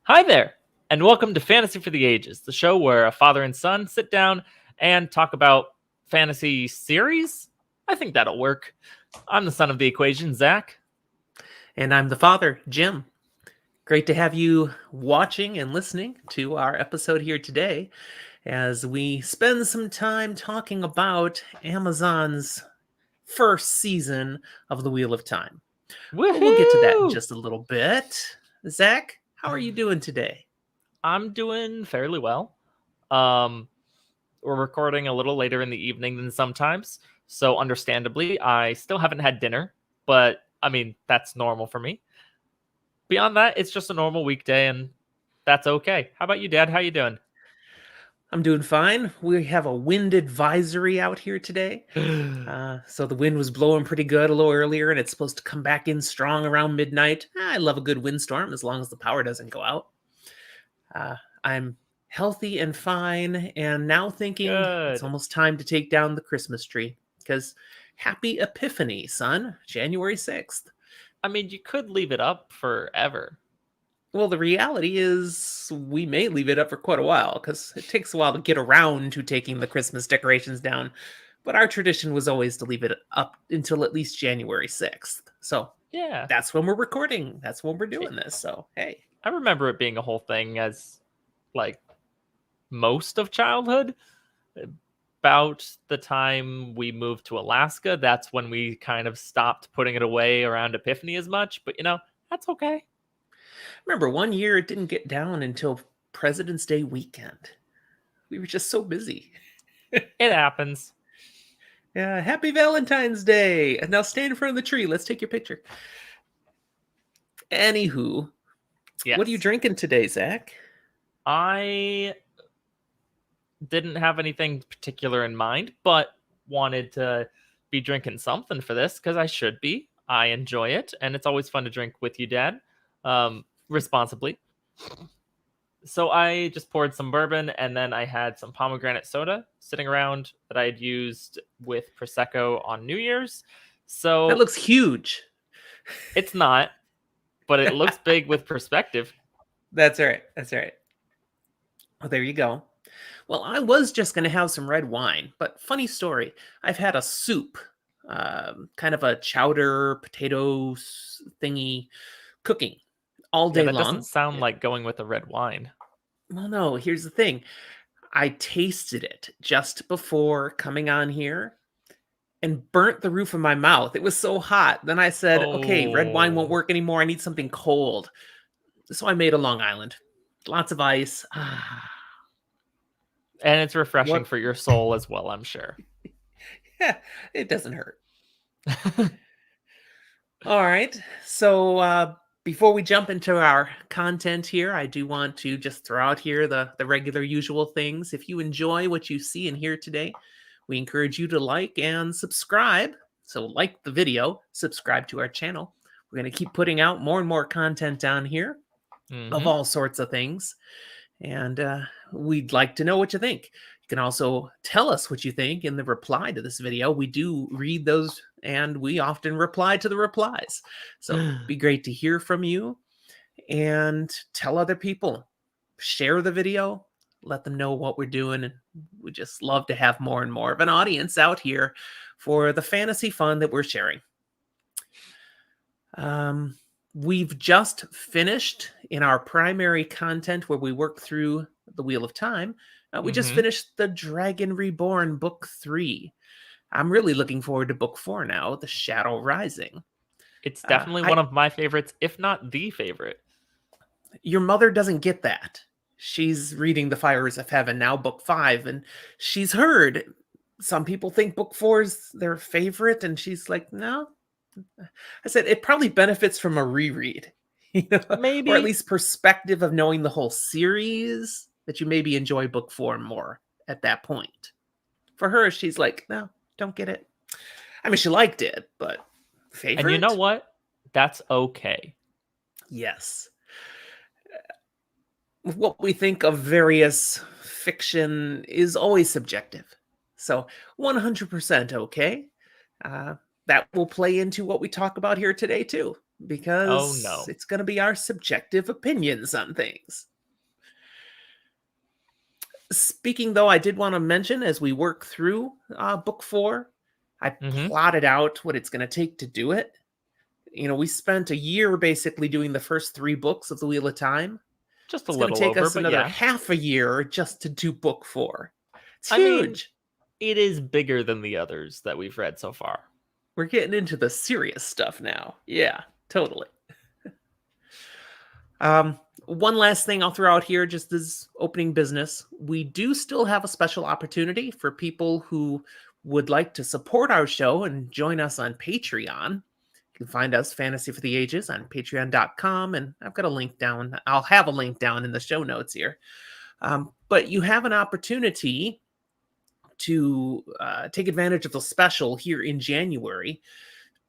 Hi there, and welcome to Fantasy for the Ages, the show where a father and son sit down and talk about fantasy series. I think that'll work. I'm the son of the equation, Zach. And I'm the father, Jim. Great to have you watching and listening to our episode here today as we spend some time talking about Amazon's first season of The Wheel of Time. But we'll get to that in Woohoo! just a little bit. Zach, how are you doing today? I'm doing fairly well. Um, we're recording a little later in the evening than sometimes, so understandably, I still haven't had dinner, but I mean, that's normal for me. Beyond that, it's just a normal weekday, and that's okay. How about you, Dad? How you doing? I'm doing fine. We have a wind advisory out here today. So the wind was blowing pretty good a little earlier, and it's supposed to come back in strong around midnight. I love a good windstorm as long as the power doesn't go out. I'm healthy and fine, and now thinking it's Good. almost time to take down the Christmas tree. Because happy Epiphany, son, January 6th. I mean, you could leave it up forever. Well, the reality is we may leave it up for quite a while because it takes a while to get around to taking the Christmas decorations down. But our tradition was always to leave it up until at least January 6th. So Yeah. that's when we're recording. That's when we're It- doing this. So, hey. I remember it being a whole thing as like most of childhood. About the time we moved to Alaska, that's when we kind of stopped putting it away around Epiphany as much, but that's okay. Remember, one year it didn't get down until President's Day weekend. We were just so busy. It happens. Yeah, happy Valentine's Day. And now stand in front of the tree. Let's take your picture. Anywho, Yes. what are you drinking today, Zach? I didn't have anything particular in mind, but wanted to be drinking something for this because I should be. I enjoy it, and it's always fun to drink with you, Dad, responsibly. So I just poured some bourbon, and then I had some pomegranate soda sitting around that I had used with Prosecco on New Year's. So That looks huge. it's not, but it looks big with perspective. That's all right. That's all right. Well, there you go. Well, I was just going to have some red wine, but funny story. I've had a soup, kind of a chowder potato thingy cooking all Yeah, day that doesn't long. sound like going with a red wine. Well, no, here's the thing. I tasted it just before coming on here and burnt the roof of my mouth. It was so hot. Then I said, okay, red wine won't Oh, work anymore. I need something cold. So I made a Long Island. Lots of ice. and it's refreshing What? for your soul as well, I'm sure. Yeah, it doesn't hurt. All right. So before we jump into our content here, I do want to just throw out here the regular usual things. If you enjoy what you see and hear today, we encourage you to like and subscribe. So like the video, subscribe to our channel. We're going to keep putting out more and more content down here of Hmm. all sorts of things. And we'd like to know what you think. You can also tell us what you think in the reply to this video. We do read those and we often reply to the replies. So be great to hear from you and tell other people. Share the video, let them know what we're doing. And we just love to have more and more of an audience out here for the fantasy fun that we're sharing. We've just finished in our primary content where we work through the Wheel of Time. We just Hmm. finished the Dragon Reborn Book 3. I'm really looking forward to Book 4 now, The Shadow Rising. It's definitely I one of my favorites, if not the favorite. Your mother doesn't get that. She's reading The Fires of Heaven now, Book 5, and she's heard some people think Book 4 is their favorite, and she's like, no. I said it probably benefits from a reread, or at Maybe. least perspective of knowing the whole series, that you maybe enjoy Book 4 more at that point. For her, she's like, no, don't get it. I mean, she liked it, but favorite? And you know what? That's okay. Yes. What we think of various fiction is always subjective. So 100% okay. That will play into what we talk about here today, too. Oh because no. it's going to be our subjective opinions on things. Speaking, though, I did want to mention as we work through book 4, I Mm-hmm. plotted out what it's going to take to do it. We spent a year basically doing the first 3 books of The Wheel of Time. Just a It's going to little take over, us but another yeah. half a year just to do book 4. It's I mean, huge. it is bigger than the others that we've read so far. We're getting into the serious stuff now. Yeah, totally. Um, One last thing I'll throw out here, just as opening business. We do still have a special opportunity for people who would like to support our show and join us on Patreon. You can find us Fantasy for the Ages on patreon.com, and I've got a link down. I'll have a link down in the show notes here. But you have an opportunity to take advantage of the special here in January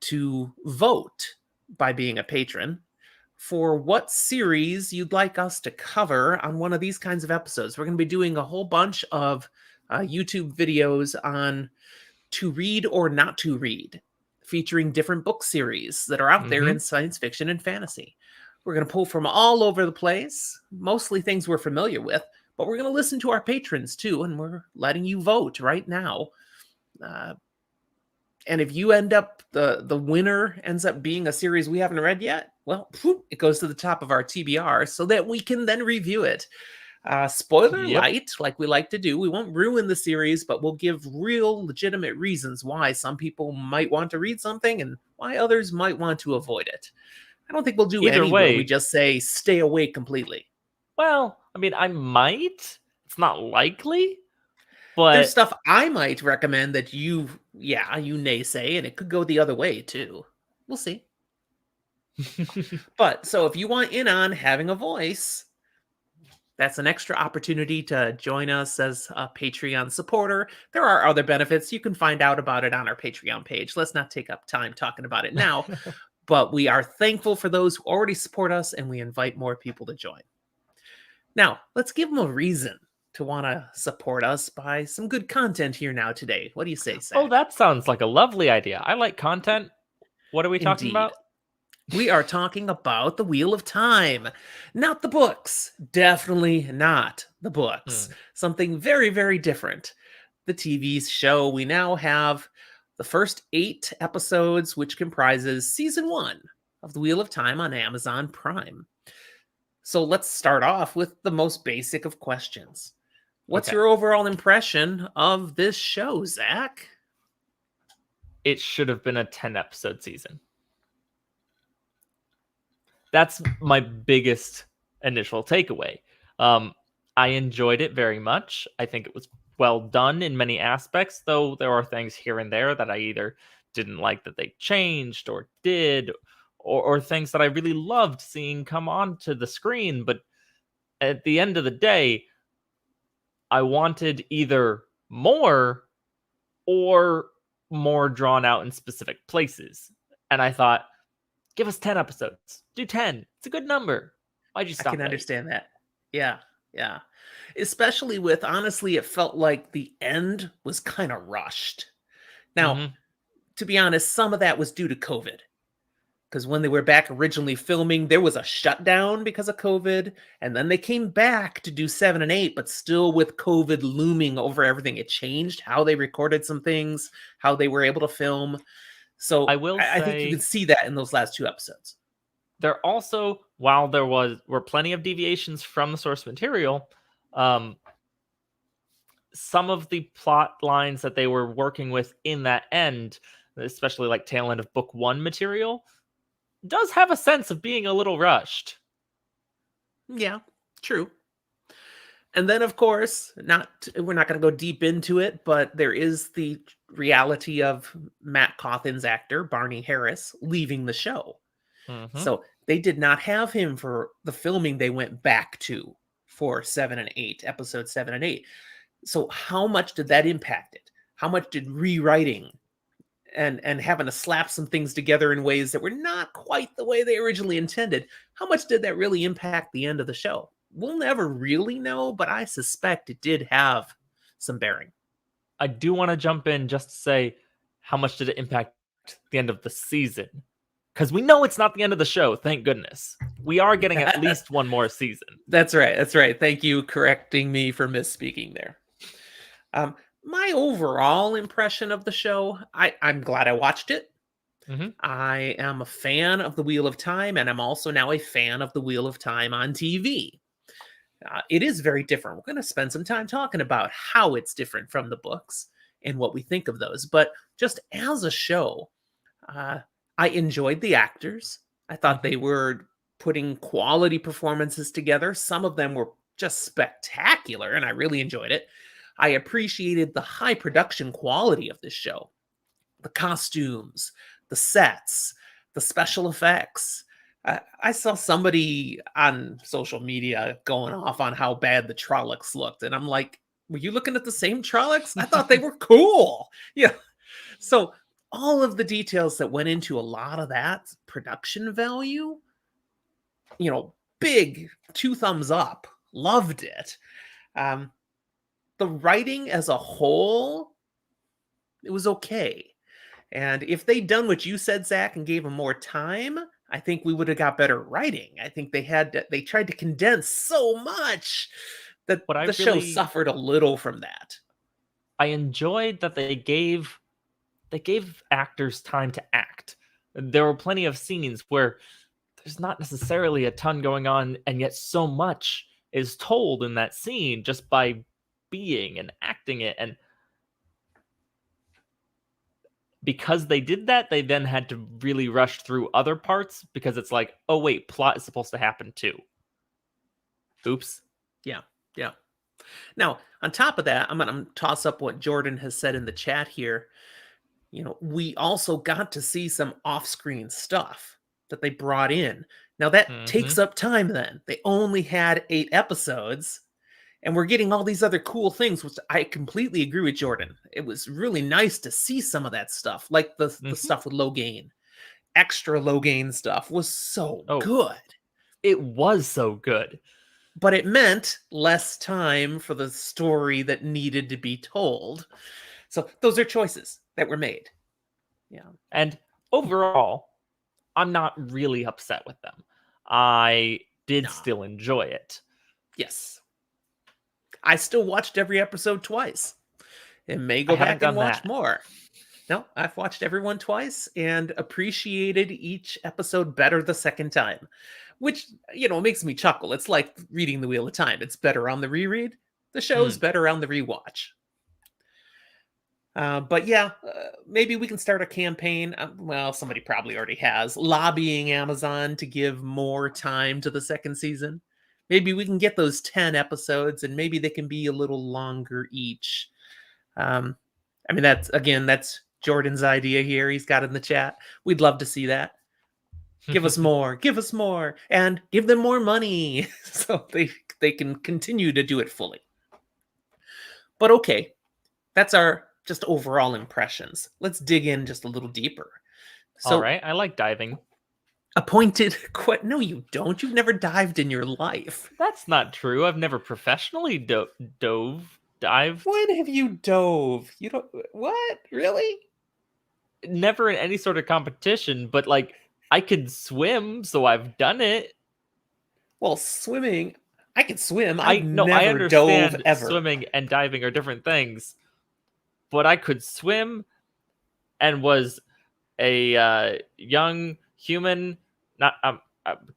to vote by being a patron for what series you'd like us to cover on one of these kinds of episodes. We're going to be doing a whole bunch of YouTube videos on to read or not to read, featuring different book series that are out there Mm-hmm. in science fiction and fantasy. We're going to pull from all over the place, mostly things we're familiar with, but we're going to listen to our patrons too, and we're letting you vote right now. Uh, and if you end up the winner ends up being a series we haven't read yet, well, it goes to the top of our TBR so that we can then review it. Spoiler Yep. light, like we like to do. We won't ruin the series, but we'll give real legitimate reasons why some people might want to read something and why others might want to avoid it. I don't think we'll do Either any where we way, just say stay away completely. well, I mean, I might. It's not likely, There's but stuff I might recommend that you naysay, and it could go the other way too. We'll see. But so if you want in on having a voice, that's an extra opportunity to join us as a Patreon supporter. There are other benefits. You can find out about it on our Patreon page. Let's not take up time talking about it now, but we are thankful for those who already support us, and we invite more people to join. Now, let's give them a reason to want to support us by some good content here now today. What do you say, oh, Zach? that sounds like a lovely idea. I like content. What are we talking Indeed. about? We are talking about The Wheel of Time, not the books. Definitely not the books. Hmm. Something very, very different. The TV show. We now have the first 8 episodes, which comprises season 1 of The Wheel of Time on Amazon Prime. So let's start off with the most basic of questions. What's Okay. your overall impression of this show, Zach? It should have been a 10 episode season. That's my biggest initial takeaway. Um, I enjoyed it very much. I think it was well done in many aspects, though there are things here and there that I either didn't like that they changed or did, or things that I really loved seeing come onto the screen. But at the end of the day, I wanted either more or more drawn out in specific places. And I thought, give us 10 episodes. Do 10. It's a good number. Why'd you I can stop at 8? understand that. Yeah, yeah. Especially with, honestly, it felt like the end was kind of rushed. Now, Mm-hmm. to be honest, some of that was due to COVID. Because when they were back originally filming, there was a shutdown because of COVID. And then they came back to do 7 and 8, but still with COVID looming over everything. It changed how they recorded some things, how they were able to film. I So will I think you can say see that in those last 2 episodes. there also, while there were plenty of deviations from the source material, um, some of the plot lines that they were working with in that end, especially like tail end of book 1 material, does have a sense of being a little rushed. Yeah, true. And then, of course, we're not going to go deep into it, but there is the reality of Matt Cawthon's actor, Barney Harris, leaving the show. Mm-hmm. So they did not have him for the filming they went back to for 7 and 8, episode 7 and 8. So how much did that impact it? How much did rewriting and having to slap some things together in ways that were not quite the way they originally intended, how much did that really impact the end of the show? We'll never really know, but I suspect it did have some bearing. I do want to jump in just to say how much did it impact the end of the season? because we know it's not the end of the show. Thank goodness. We are getting at least one more season. That's right. That's right. Thank you correcting me for misspeaking there. My overall impression of the show, I'm glad I watched it. Mm-hmm. I am a fan of the Wheel of Time, and I'm also now a fan of the Wheel of Time on TV. It is very different. We're going to spend some time talking about how it's different from the books and what we think of those. But just as a show, I enjoyed the actors. I thought they were putting quality performances together. Some of them were just spectacular, and I really enjoyed it. I appreciated the high production quality of this show. The costumes, the sets, the special effects. I saw somebody on social media going off on how bad the Trollocs looked, and I'm like, were you looking at the same Trollocs? I thought they were cool. Yeah. So all of the details that went into a lot of that production value, big 2 thumbs up. Loved it. The writing as a whole, it was okay. And if they'd done what you said, Zach, and gave them more time, I think we would have got better writing. I think they tried to condense so much that the show suffered a little from that. I enjoyed that they gave actors time to act. There were plenty of scenes where there's not necessarily a ton going on, and yet so much is told in that scene just by being and acting it. And because they did that, they then had to really rush through other parts because it's like, oh wait, plot is supposed to happen too. Oops. Yeah. Now, on top of that, I'm going to toss up what Jordan has said in the chat here. We also got to see some off-screen stuff that they brought in. Now, that takes up time then. They only had 8 episodes, and we're getting all these other cool things, which I completely agree with Jordan. It was really nice to see some of that stuff, like the stuff with Logain. Extra Logain stuff was so good. It was so good. But it meant less time for the story that needed to be told. So those are choices that were made. Yeah. And overall, I'm not really upset with them. I did still enjoy it. Yes. I still watched every episode twice and may go back and watch more. No, I've watched everyone twice and appreciated each episode better the second time, which, makes me chuckle. It's like reading The Wheel of Time. It's better on the reread. The show's better on the rewatch. But yeah, maybe we can start a campaign. Well, somebody probably already has, lobbying Amazon to give more time to the second season. Maybe we can get those 10 episodes and maybe they can be a little longer each. That's Jordan's idea here. He's got it in the chat. We'd love to see that. Give us more, and give them more money so they can continue to do it fully. But okay, that's our just overall impressions. Let's dig in just a little deeper. So, all right, I like diving. No, you don't. You've never dived in your life. That's not true. I've never professionally dived. When have you dove? You don't. What? Really? Never in any sort of competition, but I could swim, so I've done it. Well, swimming, I can swim. I never dove ever. Swimming and diving are different things, but I could swim and was a young human. Not I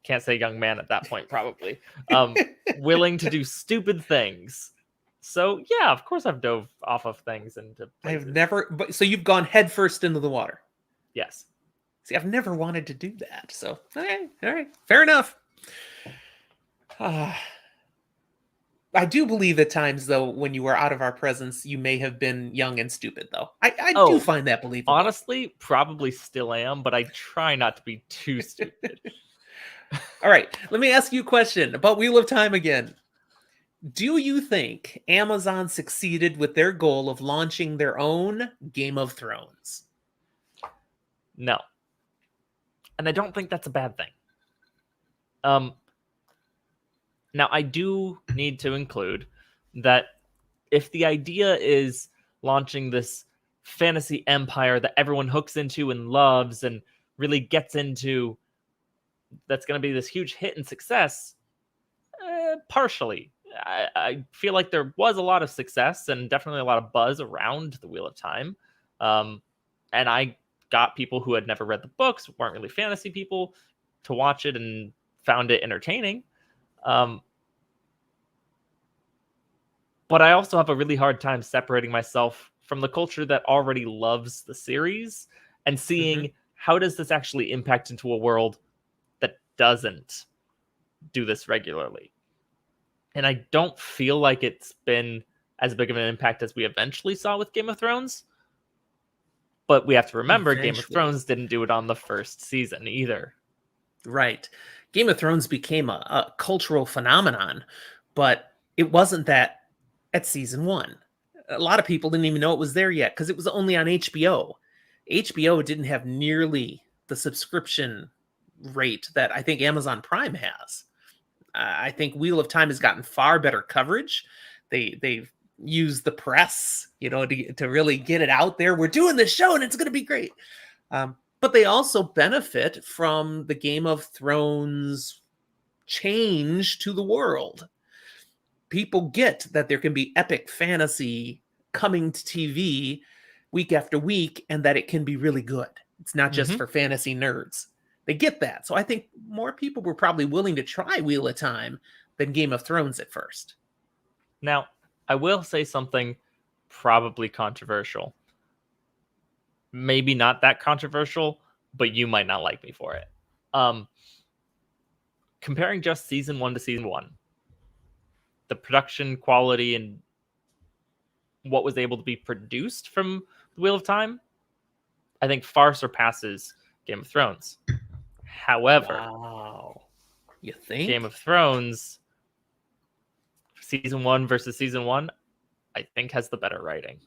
can't say young man at that point, probably. Willing to do stupid things. So yeah, of course I've dove off of things into places. I've never. So you've gone headfirst into the water. Yes. See, I've never wanted to do that. So all right, fair enough. I do believe at times, though, when you were out of our presence, you may have been young and stupid, though. I do find that believable. Honestly, probably still am, but I try not to be too stupid. All right, let me ask you a question about Wheel of Time again. Do you think Amazon succeeded with their goal of launching their own Game of Thrones? No. And I don't think that's a bad thing. Now, I do need to include that if the idea is launching this fantasy empire that everyone hooks into and loves and really gets into that's going to be this huge hit and success. Partially. I feel like there was a lot of success and definitely a lot of buzz around the Wheel of Time. And I got people who had never read the books, weren't really fantasy people, to watch it and found it entertaining. But I also have a really hard time separating myself from the culture that already loves the series and seeing how does this actually impact into a world that doesn't do this regularly. And I don't feel like it's been as big of an impact as we eventually saw with Game of Thrones. But we have to remember Game of Thrones didn't do it on the first season either. Right. Game of Thrones became a cultural phenomenon, but it wasn't that at season 1. A lot of people didn't even know it was there yet because it was only on HBO. HBO didn't have nearly the subscription rate that I think Amazon Prime has. I think Wheel of Time has gotten far better coverage. They've used the press, to really get it out there. We're doing this show and it's going to be great. But they also benefit from the Game of Thrones change to the world. People get that there can be epic fantasy coming to TV week after week and that it can be really good. It's not just for fantasy nerds. They get that. So I think more people were probably willing to try Wheel of Time than Game of Thrones at first. Now, I will say something probably controversial. Maybe not that controversial, but you might not like me for it. Comparing just season 1 to season 1, the production quality and what was able to be produced from the Wheel of Time, I think far surpasses Game of Thrones. However, wow. You think? Game of Thrones, season 1 versus season 1, I think has the better writing.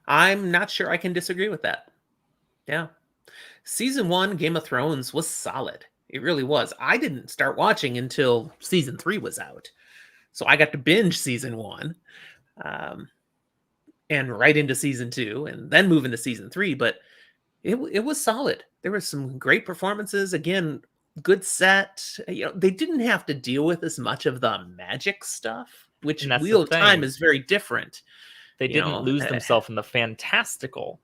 I'm not sure I can disagree with that. Yeah. Season 1, Game of Thrones, was solid. It really was. I didn't start watching until season 3 was out. So I got to binge season 1 and right into season 2 and then move into season 3. But it was solid. There were some great performances. Again, good set. They didn't have to deal with as much of the magic stuff, which Wheel of Time is very different. They didn't lose themselves in the fantastical,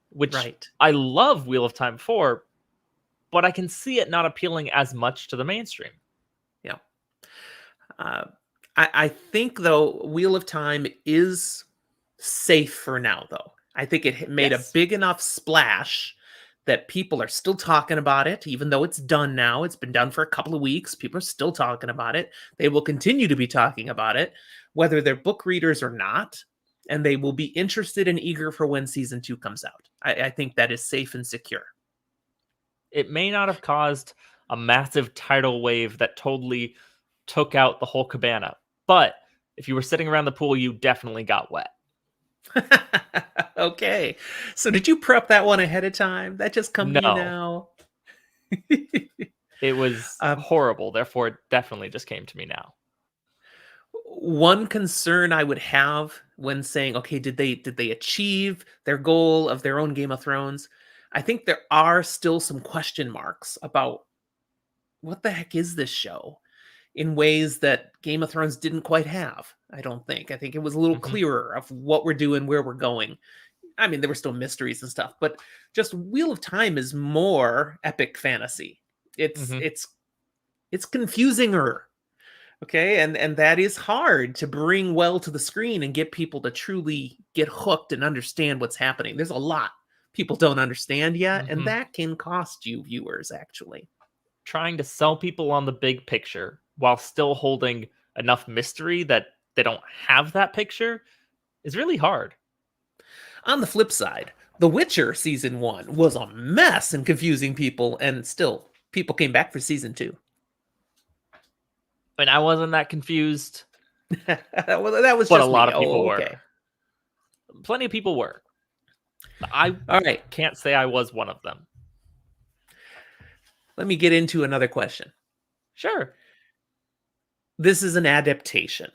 which I love Wheel of Time for, but I can see it not appealing as much to the mainstream. Yeah. I think, though, Wheel of Time is safe for now, though. I think it made a big enough splash that people are still talking about it, even though it's done now. It's been done for a couple of weeks. People are still talking about it. They will continue to be talking about it, whether they're book readers or not. And they will be interested and eager for when season 2 comes out. I think that is safe and secure. It may not have caused a massive tidal wave that totally took out the whole cabana, but if you were sitting around the pool, you definitely got wet. Okay. So did you prep that one ahead of time? That just come to you now? It was horrible. Therefore, it definitely just came to me now. One concern I would have when saying, okay, did they achieve their goal of their own Game of Thrones? I think there are still some question marks about what the heck is this show in ways that Game of Thrones didn't quite have. I don't think. I think it was a little clearer of what we're doing, where we're going. I mean, there were still mysteries and stuff, but just Wheel of Time is more epic fantasy. It's confusinger. Okay, and that is hard to bring well to the screen and get people to truly get hooked and understand what's happening. There's a lot people don't understand yet, and that can cost you viewers, actually. Trying to sell people on the big picture while still holding enough mystery that they don't have that picture is really hard. On the flip side, The Witcher season 1 was a mess and confusing people, and still, people came back for season 2. And I wasn't that confused. Well, that was but just a lot me. of people were. Plenty of people were. I can't say I was one of them. Let me get into another question. Sure. This is an adaptation.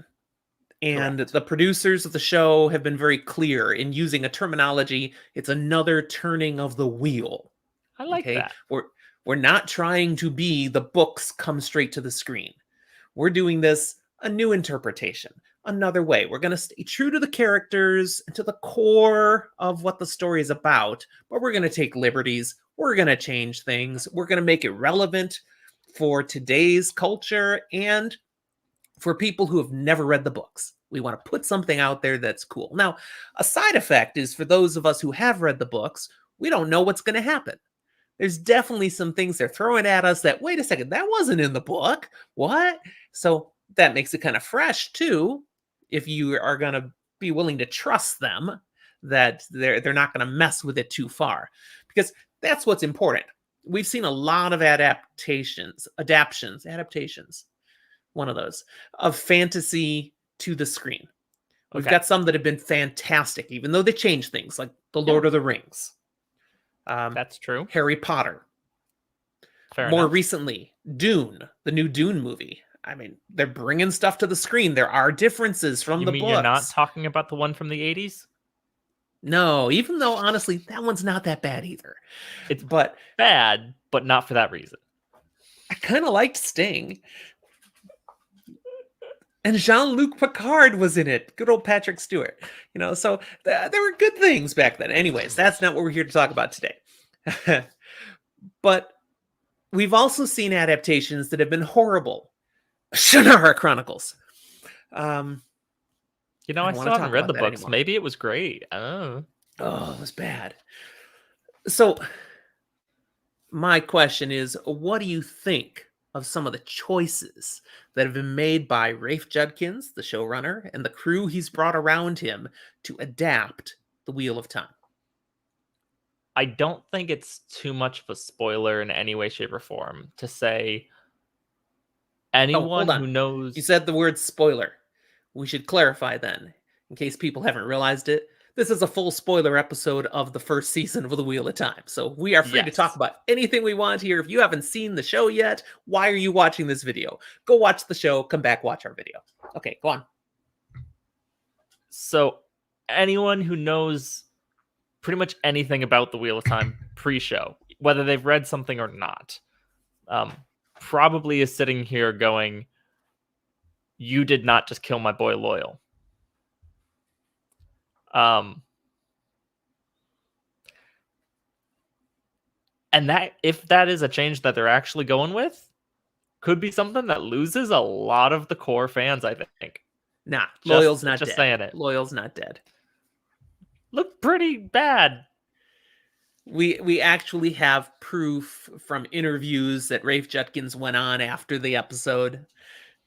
And Correct. the producers of the show have been very clear in using a terminology. It's another turning of the wheel. I like Okay. that. We're not trying to be the books come straight to the screen. We're doing this a new interpretation, another way. We're going to stay true to the characters and to the core of what the story is about, but we're going to take liberties. We're going to change things. We're going to make it relevant for today's culture and for people who have never read the books. We want to put something out there that's cool. Now, a side effect is for those of us who have read the books, we don't know what's going to happen. There's definitely some things they're throwing at us that, wait a second, that wasn't in the book. What? So that makes it kind of fresh too, if you are going to be willing to trust them that they're not going to mess with it too far, because that's what's important. We've seen a lot of adaptations, one of those, of fantasy to the screen. We've Okay. got some that have been fantastic, even though they changed things, like The Yeah, Lord of the Rings, that's true. Harry Potter. Fair More enough. recently, Dune, the new Dune movie. I mean, they're bringing stuff to the screen. There are differences from You the mean you're not books. talking about the one from the 80s? No, even though honestly, that one's not that bad either. It's But bad, but not for that reason. I kind of liked Sting. And Jean-Luc Picard was in it. Good old Patrick Stewart. So there were good things back then. Anyways, that's not what we're here to talk about today. But we've also seen adaptations that have been horrible. Shannara Chronicles. I I don't want still to haven't talk read about the that books. anymore. Maybe it was great. I don't know. Oh, it was bad. So my question is, what do you think of some of the choices that have been made by Rafe Judkins, the showrunner, and the crew he's brought around him to adapt The Wheel of Time? I don't think it's too much of a spoiler in any way, shape, or form to say Oh, anyone hold on. who You knows. said the word spoiler. We should clarify then, in case people haven't realized it. This is a full spoiler episode of the first season of The Wheel of Time. So we are free to talk Yes. about anything we want here. If you haven't seen the show yet, why are you watching this video? Go watch the show, come back, watch our video. Okay, go on. So anyone who knows pretty much anything about the Wheel of Time pre-show, whether they've read something or not, um, probably is sitting here going, "You did not just kill my boy Loyal." And that, if that is a change that they're actually going with, could be something that loses a lot of the core fans, I think. Nah, Just Loyal's not just dead. saying it. Loyal's not dead. Looked pretty bad. We actually have proof from interviews that Rafe Judkins went on after the episode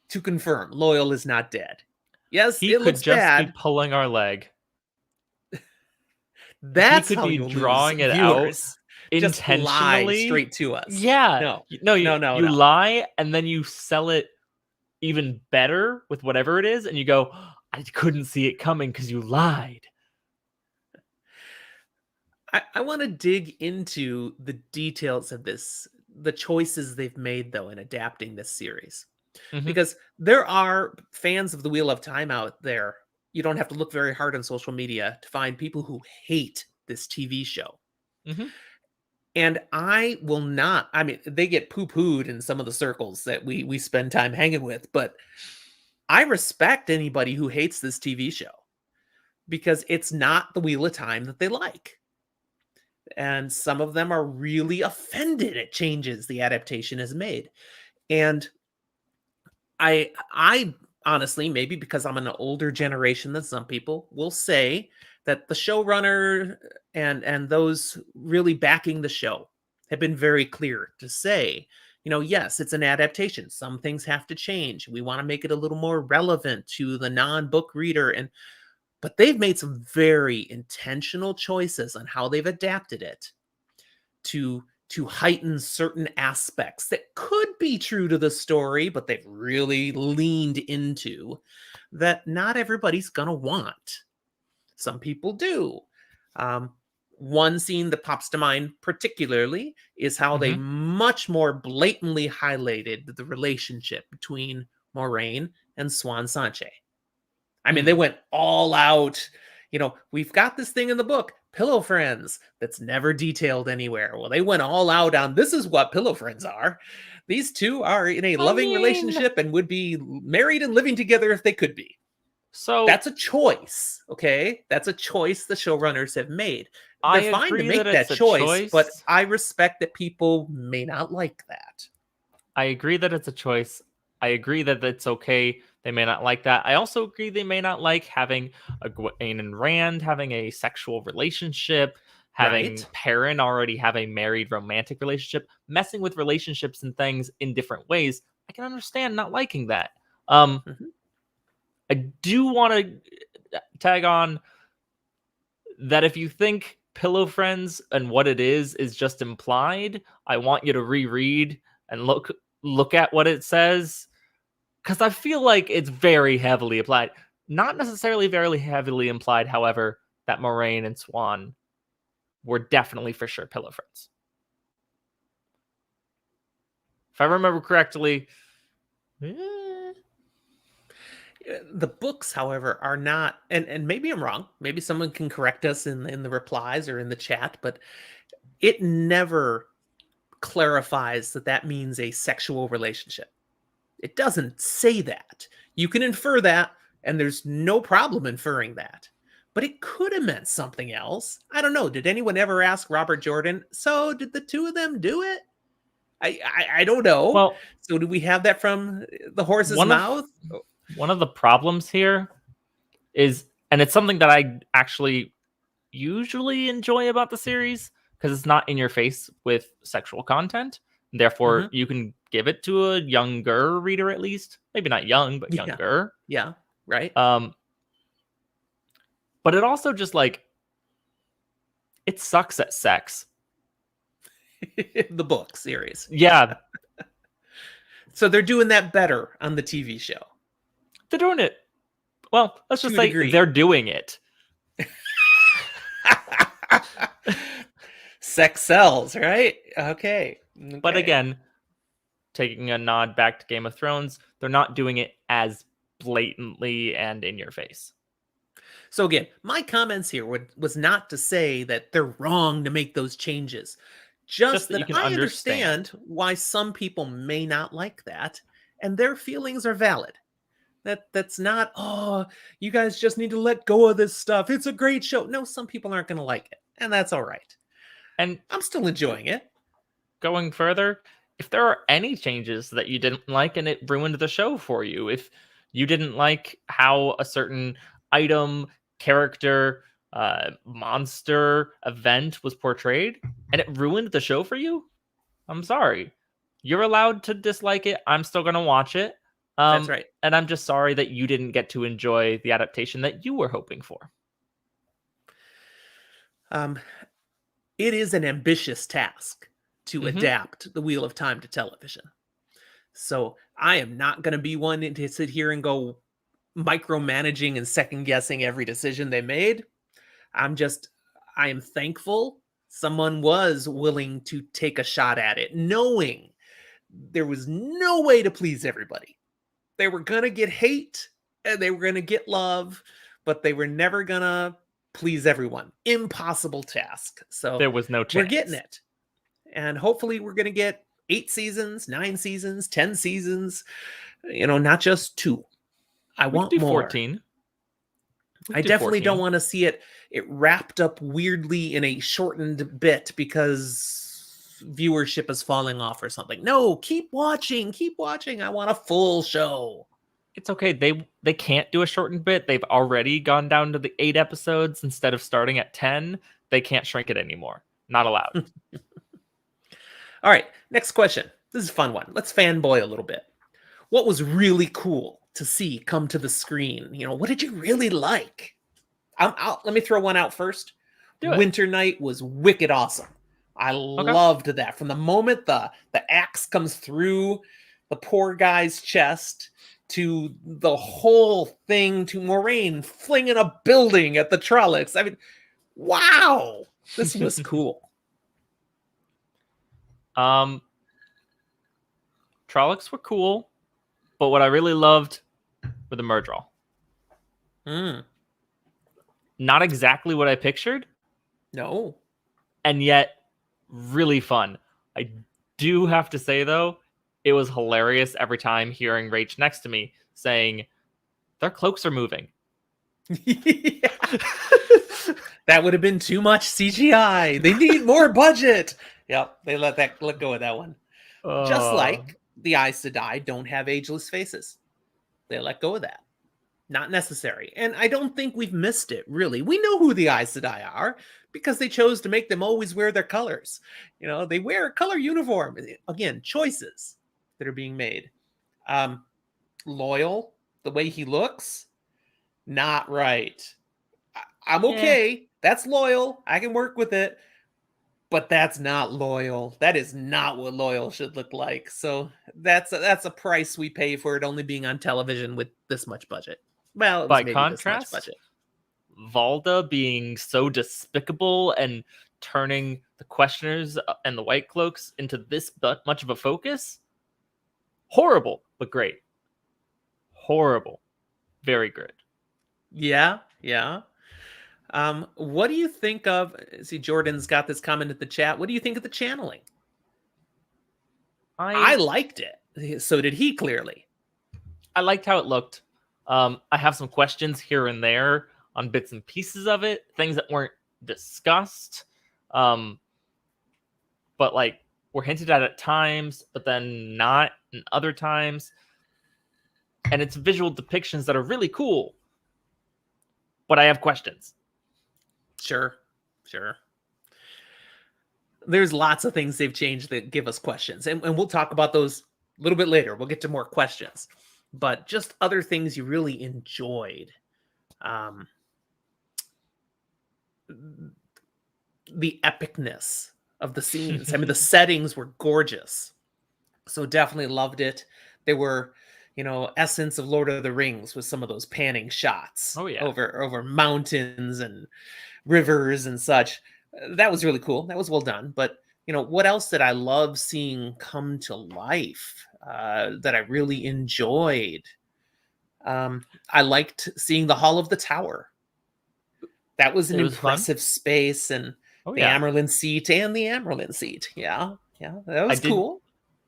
to confirm Loyal is not dead. Yes, He it could looks just be bad. pulling our leg. He That's could how be you lose drawing it out viewers. Just lie intentionally. straight to us. Yeah. No, No, no, no, you no. lie and then you sell it even better with whatever it is, and you go, "I couldn't see it coming because you lied." I want to dig into the details of this, the choices they've made, though, in adapting this series. Mhm. Because there are fans of the Wheel of Time out there. You don't have to look very hard on social media to find people who hate this TV show. Mhm. And I will not, I mean, they get poo-pooed in some of the circles that we spend time hanging with, but I respect anybody who hates this TV show because it's not the Wheel of Time that they like. And some of them are really offended at changes the adaptation has made. And I honestly, maybe because I'm an older generation than some people, will say that the showrunner and those really backing the show have been very clear to say, yes, it's an adaptation. Some things have to change. We want to make it a little more relevant to the non-book reader, but they've made some very intentional choices on how they've adapted it to heighten certain aspects that could be true to the story, but they've really leaned into that not everybody's gonna want. Some people do. One scene that pops to mind particularly is how they Mhm. much more blatantly highlighted the relationship between Moraine and Swan Sanche. I mean, they went all out. We've got this thing in the book, Pillow Friends, that's never detailed anywhere. Well, they went all out on this is what Pillow Friends are. These two are in a I loving mean, relationship and would be married and living together if they could be. so That's a choice, okay? That's a choice the showrunners have made. I They're fine to agree that make that it's a choice, but choice. I respect that people may not like that. I agree that it's a choice. I agree that it's okay. They may not like that. I also agree they may not like having a Gwain and Rand having a sexual relationship, having Right? Perrin already have a married romantic relationship, messing with relationships and things in different ways. I can understand not liking that. Mhm. I do want to tag on that if you think Pillow Friends and what it is just implied, I want you to reread and look at what it says because I feel like it's very heavily applied. Not necessarily very heavily implied, however, that Moraine and Swan were definitely for sure Pillow Friends. If I remember correctly, The books, however, are not, and maybe I'm wrong. Maybe someone can correct us in the replies or in the chat, but it never clarifies that that means a sexual relationship. It doesn't say that. You can infer that, and there's no problem inferring that. But it could have meant something else. I don't know. Did anyone ever ask Robert Jordan? So did the two of them do it? I don't know. well, So do we have that from the horse's one of mouth? one of the problems here is, and it's something that I actually usually enjoy about the series because it's not in your face with sexual content. Therefore, Hmm. you can give it to a younger reader at least. Maybe not young, but Yeah, younger. yeah, right. Um, but it also just like it sucks at sex. The book series. Yeah, So they're doing that better on the TV show they're doing it. Well, let's just to a say degree. they're doing it. Sex sells, right? Okay. But Okay. again, taking a nod back to Game of Thrones, they're not doing it as blatantly and in your face. So again, my comments here was not to say that they're wrong to make those changes. Just Just that you that can I understand. understand why some people may not like that and their feelings are valid. That's not, oh, you guys just need to let go of this stuff. It's a great show. No, some people aren't going to like it, and that's all right. And I'm still enjoying it. going further, if there are any changes that you didn't like and it ruined the show for you, if you didn't like how a certain item, character, monster, event was portrayed and it ruined the show for you, I'm sorry. You're allowed to dislike it. I'm still going to watch it. That's right. And I'm just sorry that you didn't get to enjoy the adaptation that you were hoping for. Um, it is an ambitious task to Hmm. adapt the Wheel of Time to television. So I am not going to be one to sit here and go micromanaging and second guessing every decision they made. I'm just, I am thankful someone was willing to take a shot at it, knowing there was no way to please everybody. They were going to get hate and they were going to get love, but they were never going to please everyone. Impossible task. So There was no we're getting chance. it. And hopefully we're going to get 8 seasons, 9 seasons, 10 seasons, not just 2. I We could want do more. 14. We I could do definitely don't 14. want to see it wrapped up weirdly in a shortened bit because viewership is falling off or something. No, keep watching, keep watching. I want a full show. It's okay. They can't do a shortened bit. They've already gone down to the 8 episodes instead of starting at 10. They can't shrink it anymore. Not allowed. All right, next question. This is a fun one. Let's fanboy a little bit. What was really cool to see come to the screen? What did you really like? Let me throw one out first. Do it. Winter Night was wicked awesome. I Okay. loved that. From the moment the axe comes through the poor guy's chest to the whole thing to Moraine flinging a building at the Trollocs. I mean, wow, this was cool. um Trollocs were cool, but what I really loved were the Murdral. Mm, Not exactly what I pictured, no. and yet really fun. I do have to say though, it was hilarious every time hearing Rach next to me saying their cloaks are moving. Yeah. That would have been too much CGI. They need more budget. Yep, they let go of that one. Just uh, like the Aes Sedai don't have ageless faces. They let go of that. Not necessary. And I don't think we've missed it, really. We know who the Aes Sedai are because they chose to make them always wear their colors. They wear a color uniform. Again, choices that are being made. Um, Loyal, the way he looks, not right. I'm yeah, okay. That's loyal. I can work with it. But that's not loyal. That is not what loyal should look like. So that's a price we pay for it only being on television with this much budget. Well, it was by maybe this much contrast, budget. Valda being so despicable and turning the questioners and the white cloaks into this much of a focus, horrible but great. Horrible, very good. Yeah, yeah. What do you think of? See, Jordan's got this comment at the chat. What do you think of the channeling? I I liked it. So did he, clearly. I liked how it looked. I have some questions here and there on bits and pieces of it, things that weren't discussed, um, but like were hinted at times, but then not in other times. And it's visual depictions that are really cool, but I have questions. Sure, sure. There's lots of things they've changed that give us questions, and we'll talk about those a little bit later. We'll get to more questions, but just other things you really enjoyed. Um, the epicness of the scenes. I mean, the settings were gorgeous, so definitely loved it. They were, essence of Lord of the Rings with some of those panning shots Oh yeah, over mountains and rivers and such. That was really cool. That was well done. But what else did I love seeing come to life that I really enjoyed? I liked seeing the Hall of the Tower. That was an it was fun. impressive space, and Oh the yeah, Amerlin seat and the Amerlin seat. Yeah, yeah, that I was did. cool.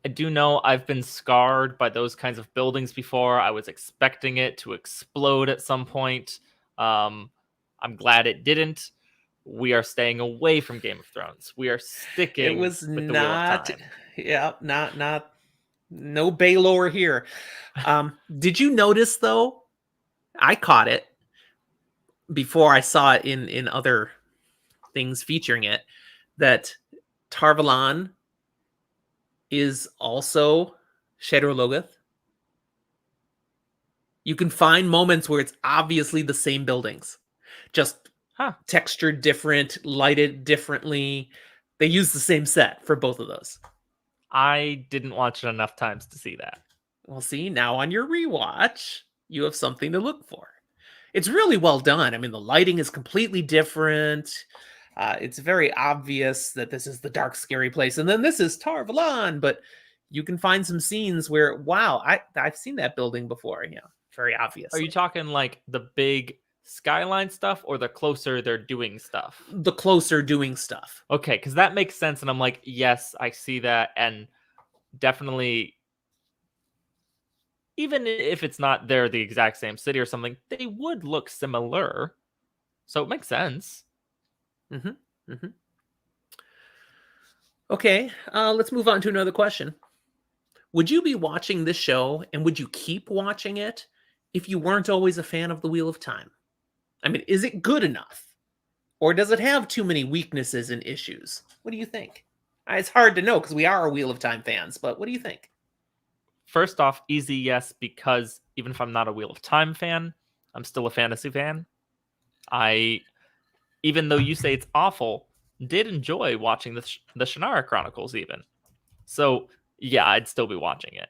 I do know I've been scarred by those kinds of buildings before. I was expecting it to explode at some point. Um, I'm glad it didn't. We are staying away from Game of Thrones. We are It sticking was with the Wheel of not, Time. yeah, not no Baylor here. Did you notice though? I caught it before I saw it in other things featuring it, that Tarvalon is also Shedar Logoth. You can find moments where it's obviously the same buildings, just Huh. textured different, lighted differently. They use the same set for both of those. I didn't watch it enough times to see that. Well, see, now on your rewatch, you have something to look for. It's really well done. I mean, the lighting is completely different. It's very obvious that this is the dark, scary place, and then this is Tarvalon. But you can find some scenes where, wow, I've seen that building before. Very Are you obviously. talking like the big skyline stuff or the closer they're doing stuff? The closer doing stuff. Okay, because that makes sense. And I'm like, yes, I see that. And definitely, even if it's not they're the exact same city or something, they would look similar. So it makes sense. hmm hmm Okay, let's move on to another question. Would you be watching this show, and would you keep watching it if you weren't always a fan of the Wheel of Time? I mean, is it good enough? Or does it have too many weaknesses and issues? What do you think? It's hard to know because we are Wheel of Time fans, but what do you think? First off, easy yes, because even if I'm not a Wheel of Time fan, I'm still a fantasy fan. I, even though you say it's awful, did enjoy watching the Shannara Chronicles even. So yeah, I'd still be watching it.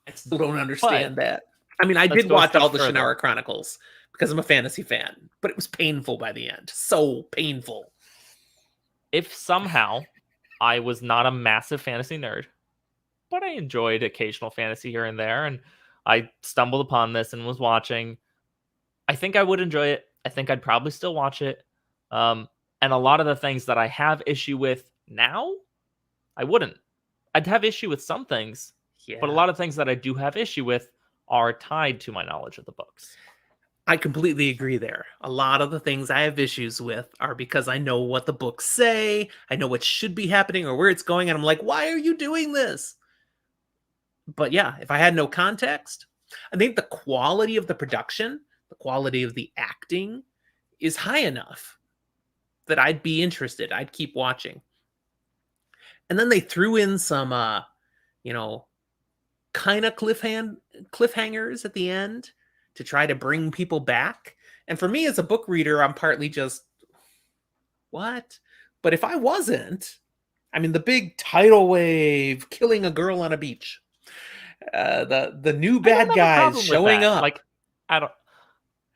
I still don't But understand that. I mean, I let's did go a watch step all the further. Shannara Chronicles because I'm a fantasy fan, but it was painful by the end. So painful. If somehow I was not a massive fantasy nerd, but I enjoyed occasional fantasy here and there, and I stumbled upon this and was watching, I think I would enjoy it. I think I'd probably still watch it. And a lot of the things that I have issue with now, I wouldn't. I'd have issue with some things, but a Yeah. lot of things that I do have issue with are tied to my knowledge of the books. I completely agree there. A lot of the things I have issues with are because I know what the books say, I know what should be happening or where it's going, and I'm like, why are you doing this? But yeah, if I had no context, I think the quality of the production, the quality of the acting is high enough that I'd be interested. I'd keep watching. And then they threw in some you know, kind of cliffhangers at the end to try to bring people back. And for me as a book reader, I'm partly just what? But if I wasn't, I mean the big tidal wave killing a girl on a beach. The new I don't bad have a guys problem with showing that. up. Like, I don't.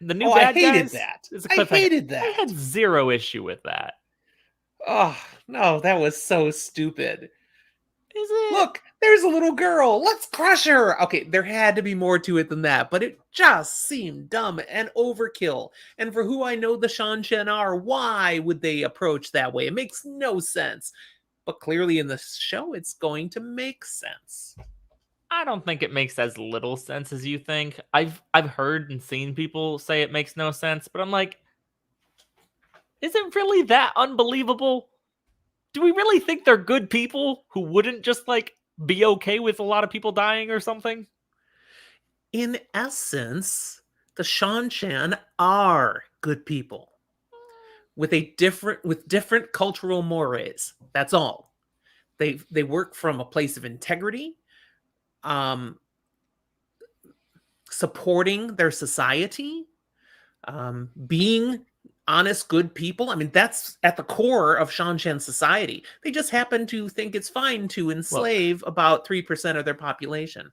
The new Oh, I bad hated guys that. is a I cliffhanger. hated I that. had zero issue with that. Oh, no, that was so stupid. Is it? Look, there's a little girl. Let's crush her. Okay, there had to be more to it than that, but it just seemed dumb and overkill. And for who I know the Shanchan are, why would they approach that way? It makes no sense. But clearly in the show, it's going to make sense. I don't think it makes as little sense as you think. I've heard and seen people say it makes no sense, but I'm like, is it really that unbelievable? Do we really think they're good people who wouldn't just like be okay with a lot of people dying or something? In essence, the Shanchan are good people with different cultural mores. That's all. They work from a place of integrity, um, supporting their society, being honest, good people. I mean, that's at the core of Shanshan society. They just happen to think it's fine to Look, enslave about 3% of their population.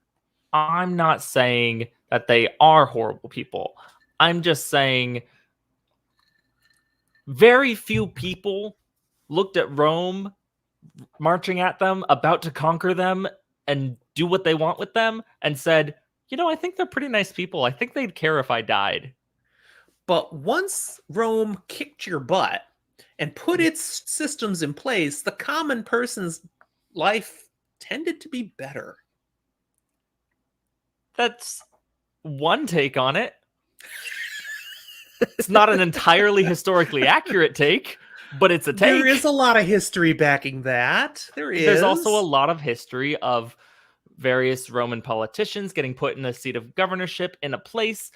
I'm not saying that they are horrible people. I'm just saying very few people looked at Rome marching at them, about to conquer them and do what they want with them, and said, I think they're pretty nice people. I think they'd care if I died. But once Rome kicked your butt and put its systems in place, the common person's life tended to be better. That's one take on it. It's not an entirely historically accurate take, but it's a take. There is a lot of history backing that. There's also a lot of history of various Roman politicians getting put in a seat of governorship in a place,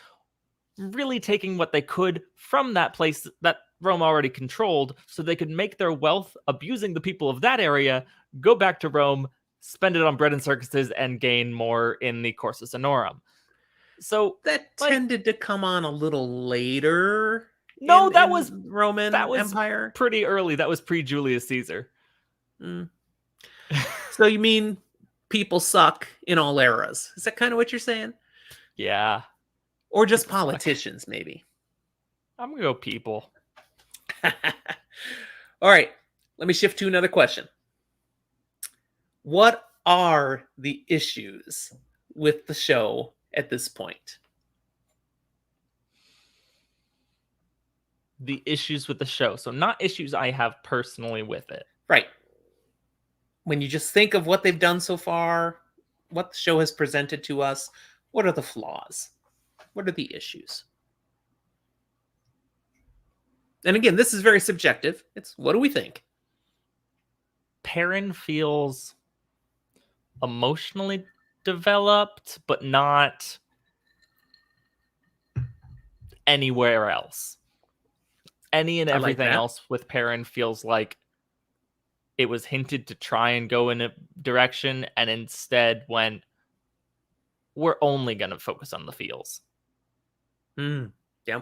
really taking what they could from that place that Rome already controlled so they could make their wealth abusing the people of that area, go back to Rome, spend it on bread and circuses, and gain more in the Cursus Honorum. So that like, tended to come on a little later no, that was in Roman Empire. pretty early. That was pre-Julius Caesar. Mm. So you mean people suck in all eras? Is that kind of what you're saying? Yeah. Or just politicians, maybe? I'm gonna go people. All right. Let me shift to another question. What are the issues with the show at this point? The issues with the show. So not issues I have personally with it. Right. When you just think of what they've done so far, what the show has presented to us, what are the flaws? What are the issues? And again, this is very subjective. It's what do we think? Perrin feels emotionally developed, but not anywhere else. Any and everything else with Perrin feels like it was hinted to try and go in a direction and instead went, we're only going to focus on the feels. Yeah.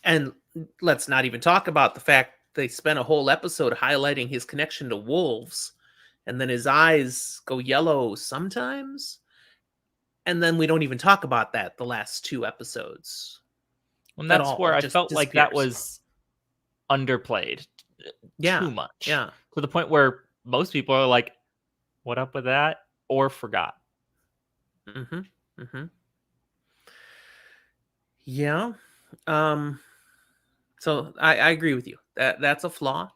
And let's not even talk about the fact they spent a whole episode highlighting his connection to wolves, and then his eyes go yellow sometimes. And then we don't even talk about that the last 2 episodes. And that's where I felt like that was underplayed too much. Yeah. To the point where most people are like, what up with that? Or forgot. Yeah. Um, so I agree with you. That's a flaw.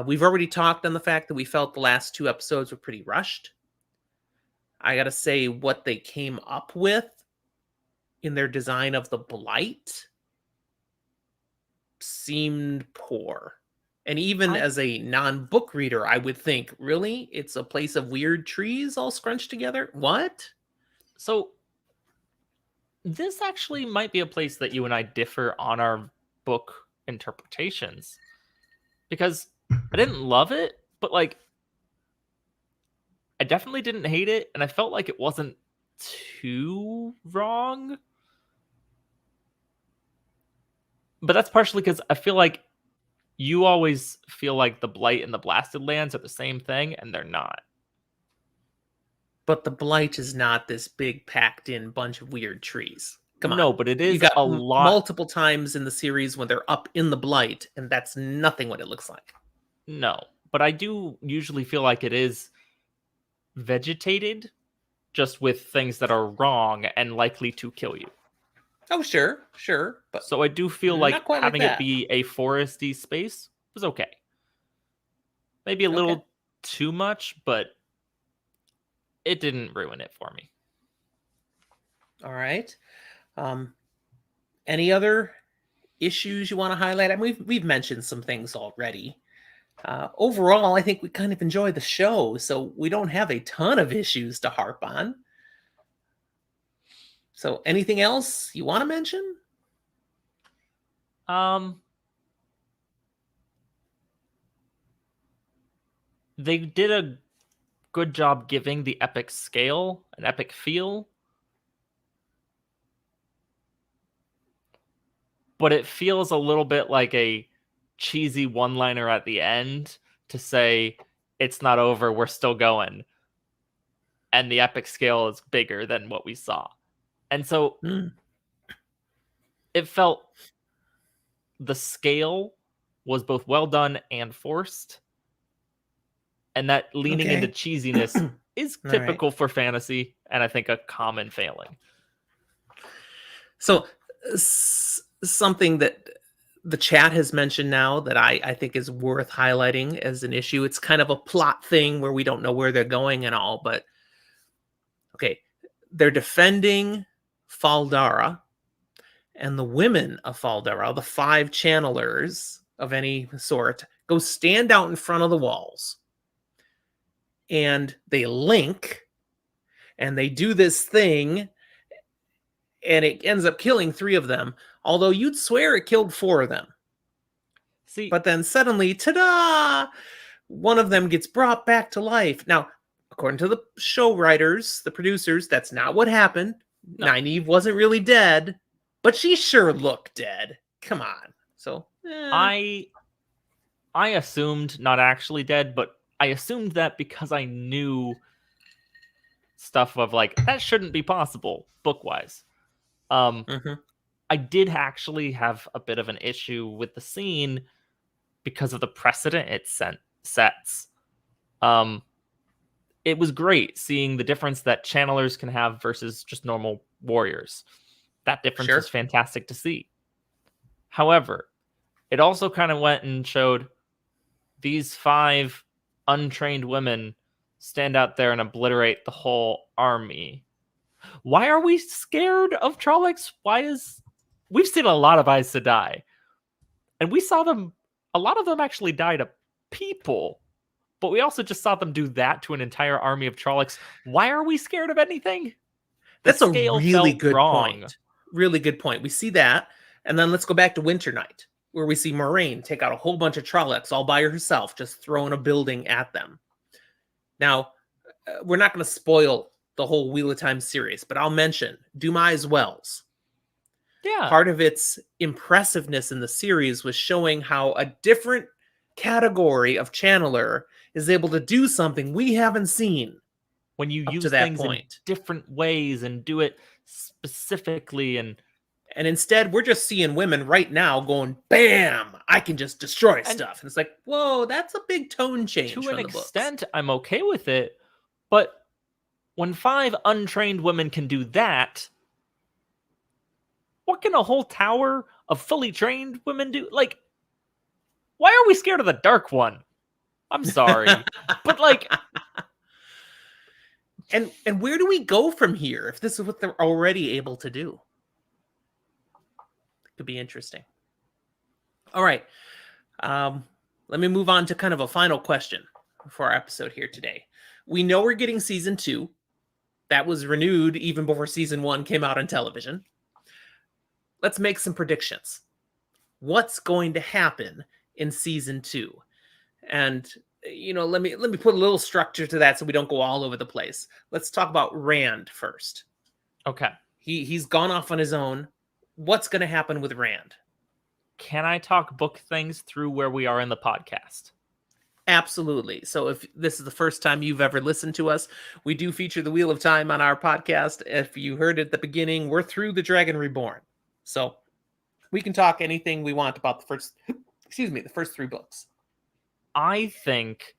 We've already talked on the fact that we felt the last two episodes were pretty rushed. I gotta say, what they came up with in their design of the blight seemed poor. And even I as a non-book reader, I would think, really? It's a place of weird trees all scrunched together? What? so this actually might be a place that you and I differ on our book interpretations because I didn't love it, but like I definitely didn't hate it, and I felt like it wasn't too wrong. But that's partially because I feel like you always feel like the blight and the blasted lands are the same thing, and they're not. But the blight is not this big packed in bunch of weird trees. Come on. No, but it You is got a lot. multiple times in the series when they're up in the blight, and that's nothing what it looks like. No, but I do usually feel like it is vegetated, just with things that are wrong and likely to kill you. Oh, sure, but So I do feel like not quite like having it that. be a foresty space was okay. Maybe a Okay. little too much, but it didn't ruin it for me. All right. Um, any other issues you want to highlight? I mean, we've mentioned some things already. Overall, I think we kind of enjoy the show, so we don't have a ton of issues to harp on. So, anything else you want to mention? Um, they did a good job giving the epic scale an epic feel, but it feels a little bit like a cheesy one-liner at the end to say it's not over, we're still going, and the epic scale is bigger than what we saw. And so Hmm. it felt the scale was both well done and forced, and that leaning into Okay. cheesiness is All right. typical for fantasy and I think a common failing. So, something that the chat has mentioned now that I think is worth highlighting as an issue. It's kind of a plot thing where we don't know where they're going and all, but okay, they're defending Faldara, and the women of Faldara, the five channelers of any sort, go stand out in front of the walls, and they link, and they do this thing, and it ends up killing three of them. Although you'd swear it killed four of them. See, But then suddenly, ta-da! One of them gets brought back to life. Now, according to the show writers, the producers, that's not what happened. no. Nynaeve wasn't really dead, but she sure looked dead. Come on. So, I assumed not actually dead, but I assumed that because I knew stuff of like that shouldn't be possible book wise. mhm. I did actually have a bit of an issue with the scene because of the precedent it sets. It was great seeing the difference that channelers can have versus just normal warriors. That difference Sure. was fantastic to see. However, it also kind of went and showed these five untrained women stand out there and obliterate the whole army. Why are we scared of Trollocs? We've seen a lot of Aes Sedai, and we saw them. A lot of them actually died of people, but we also just saw them do that to an entire army of Trollocs. Why are we scared of anything? The That's a scale really felt good wrong. point. Really good point. We see that. And then let's go back to Winter Night, where we see Moraine take out a whole bunch of Trollocs all by herself, just throwing a building at them. Now, we're not going to spoil the whole Wheel of Time series, but I'll mention Dumai's Wells. Yeah. Part of its impressiveness in the series was showing how a different category of channeler is able to do something we haven't seen When you up to use that things in point. different ways and do it specifically, and instead, we're just seeing women right now going, bam, I can just destroy And- stuff. And it's like, whoa, that's a big tone change to from an the books. extent, I'm okay with it. But when five untrained women can do that, What can a whole tower of fully trained women do? Like, why are we scared of the Dark One? I'm sorry, but like, and where do we go from here if this is what they're already able to do? Could be interesting. All right. Let me move on to kind of a final question for our episode here today. We know we're getting season 2. That was renewed even before season 1 came out on television. Let's make some predictions. What's going to happen in season 2? And let me put a little structure to that so we don't go all over the place. Let's talk about Rand first. okay. He's gone off on his own. What's going to happen with Rand? Can I talk book things through where we are in the podcast? Absolutely. So if this is the first time you've ever listened to us, we do feature the Wheel of Time on our podcast. If you heard it at the beginning, we're through The Dragon Reborn. So we can talk anything we want about the first 3 books. I think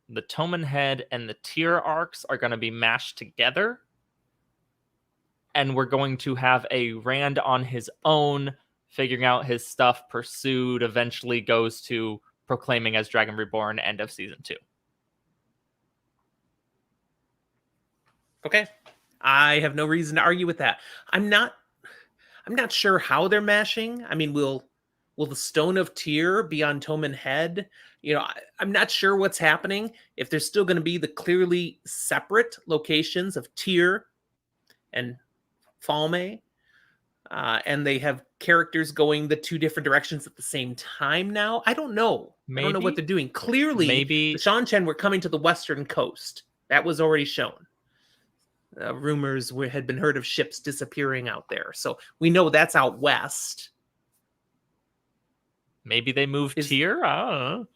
the Toman Head and the Tyr arcs are going to be mashed together. And we're going to have a Rand on his own, figuring out his stuff, pursued, eventually goes to proclaiming as Dragon Reborn, end of season 2. Okay. I have no reason to argue with that. I'm not sure how they're mashing. I mean, will the Stone of Tyr be on Toman Head? I'm not sure what's happening. If there's still going to be the clearly separate locations of Tyr and Falme, and they have characters going the 2 different directions at the same time now. I don't know. I don't know what they're doing. Clearly, the Shanchan were coming to the western coast. That was already shown. Rumors had been heard of ships disappearing out there. So we know that's out west. Maybe they moved Tyr? I don't know.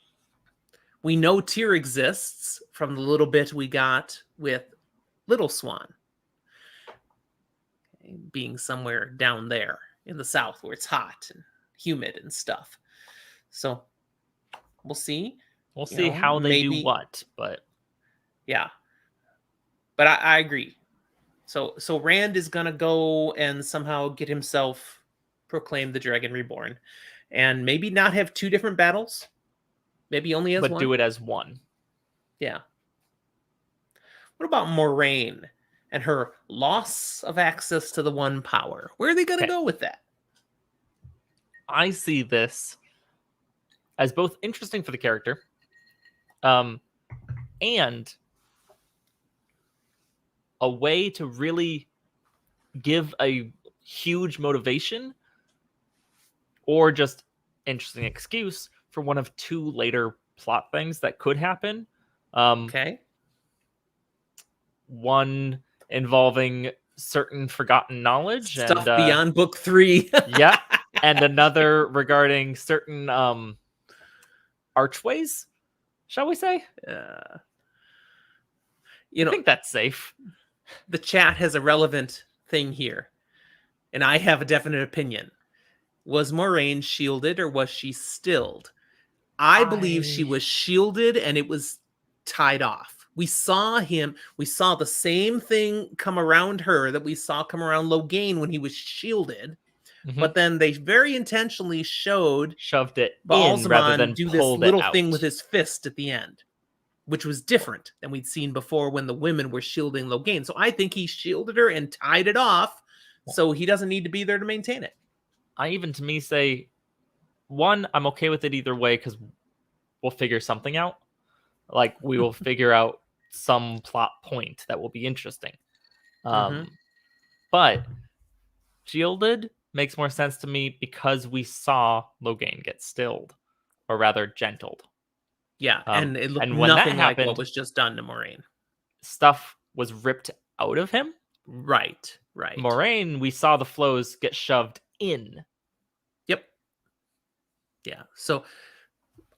We know Tyr exists from the little bit we got with Little Swan. Being somewhere down there in the south where it's hot and humid and stuff. So we'll see. We'll see how they do what, but yeah. But I agree. So Rand is gonna go and somehow get himself proclaimed the Dragon Reborn, and maybe not have 2 different battles. Maybe only as one. But do it as one. Yeah. What about Moraine and her loss of access to the One Power? Where are they going to go with that? I see this as both interesting for the character, and a way to really give a huge motivation or just interesting excuse for one of 2 later plot things that could happen. Okay. One involving certain forgotten knowledge stuff and beyond book 3. Yeah, and another regarding certain archways, shall we say? I think that's safe. The chat has a relevant thing here, and I have a definite opinion. Was Moraine shielded or was she stilled? I believe she was shielded and it was tied off. We saw the same thing come around her that we saw come around Logain when he was shielded. Mm-hmm. But then they very intentionally shoved it in rather than do this little thing with his fist at the end, which was different than we'd seen before when the women were shielding Logain. So I think he shielded her and tied it off so he doesn't need to be there to maintain it. I even, to me, say, one, I'm okay with it either way because we'll figure something out. Like, we will figure out some plot point that will be interesting. But shielded makes more sense to me because we saw Logain get stilled, or rather gentled. Yeah, and it looked nothing like what was just done to Moraine. Stuff was ripped out of him. Right. Moraine, we saw the flows get shoved in. Yep. Yeah, so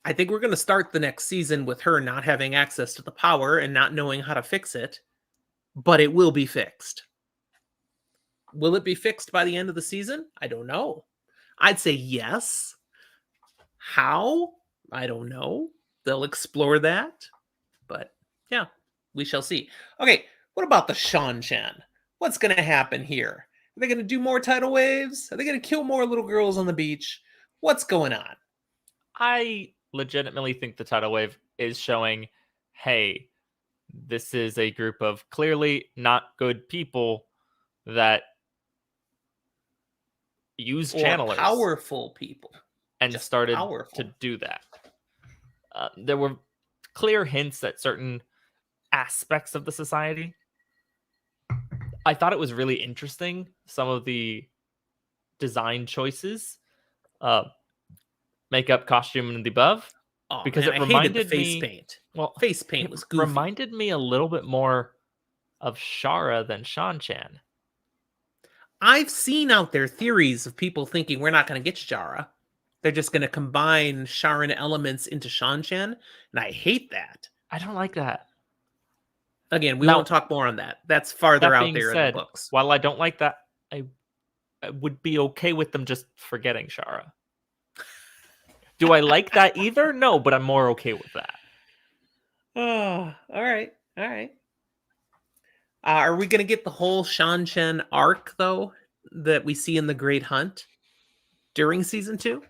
I think we're going to start the next season with her not having access to the power and not knowing how to fix it, but it will be fixed. Will it be fixed by the end of the season? I don't know. I'd say yes. How? I don't know. They'll explore that. But yeah, we shall see. Okay, what about the Shanchan? What's going to happen here? Are they going to do more tidal waves? Are they going to kill more little girls on the beach? What's going on? I legitimately think the tidal wave is showing, hey, this is a group of clearly not good people that use Or channelers powerful people. and Just started to powerful. do that. There were clear hints at certain aspects of the society. I thought it was really interesting, some of the design choices, uh, makeup, costume, and the above, Oh because man, it I hated the reminded face me, paint. well, Face paint it was goofy. reminded me a little bit more of Shara than Shanchan. I've seen out there theories of people thinking we're not going to get Shara. They're just going to combine Sharan elements into Shanchan, and I hate that. I don't like that. Again, we Now, won't talk more on that. That's farther that out being there in the said, books. while I don't like that, I would be okay with them just forgetting Shara. Do I like that either? No, but I'm more okay with that. Oh, all right. All right. Are we going to get the whole Shanchan arc, though, that we see in The Great Hunt during season 2?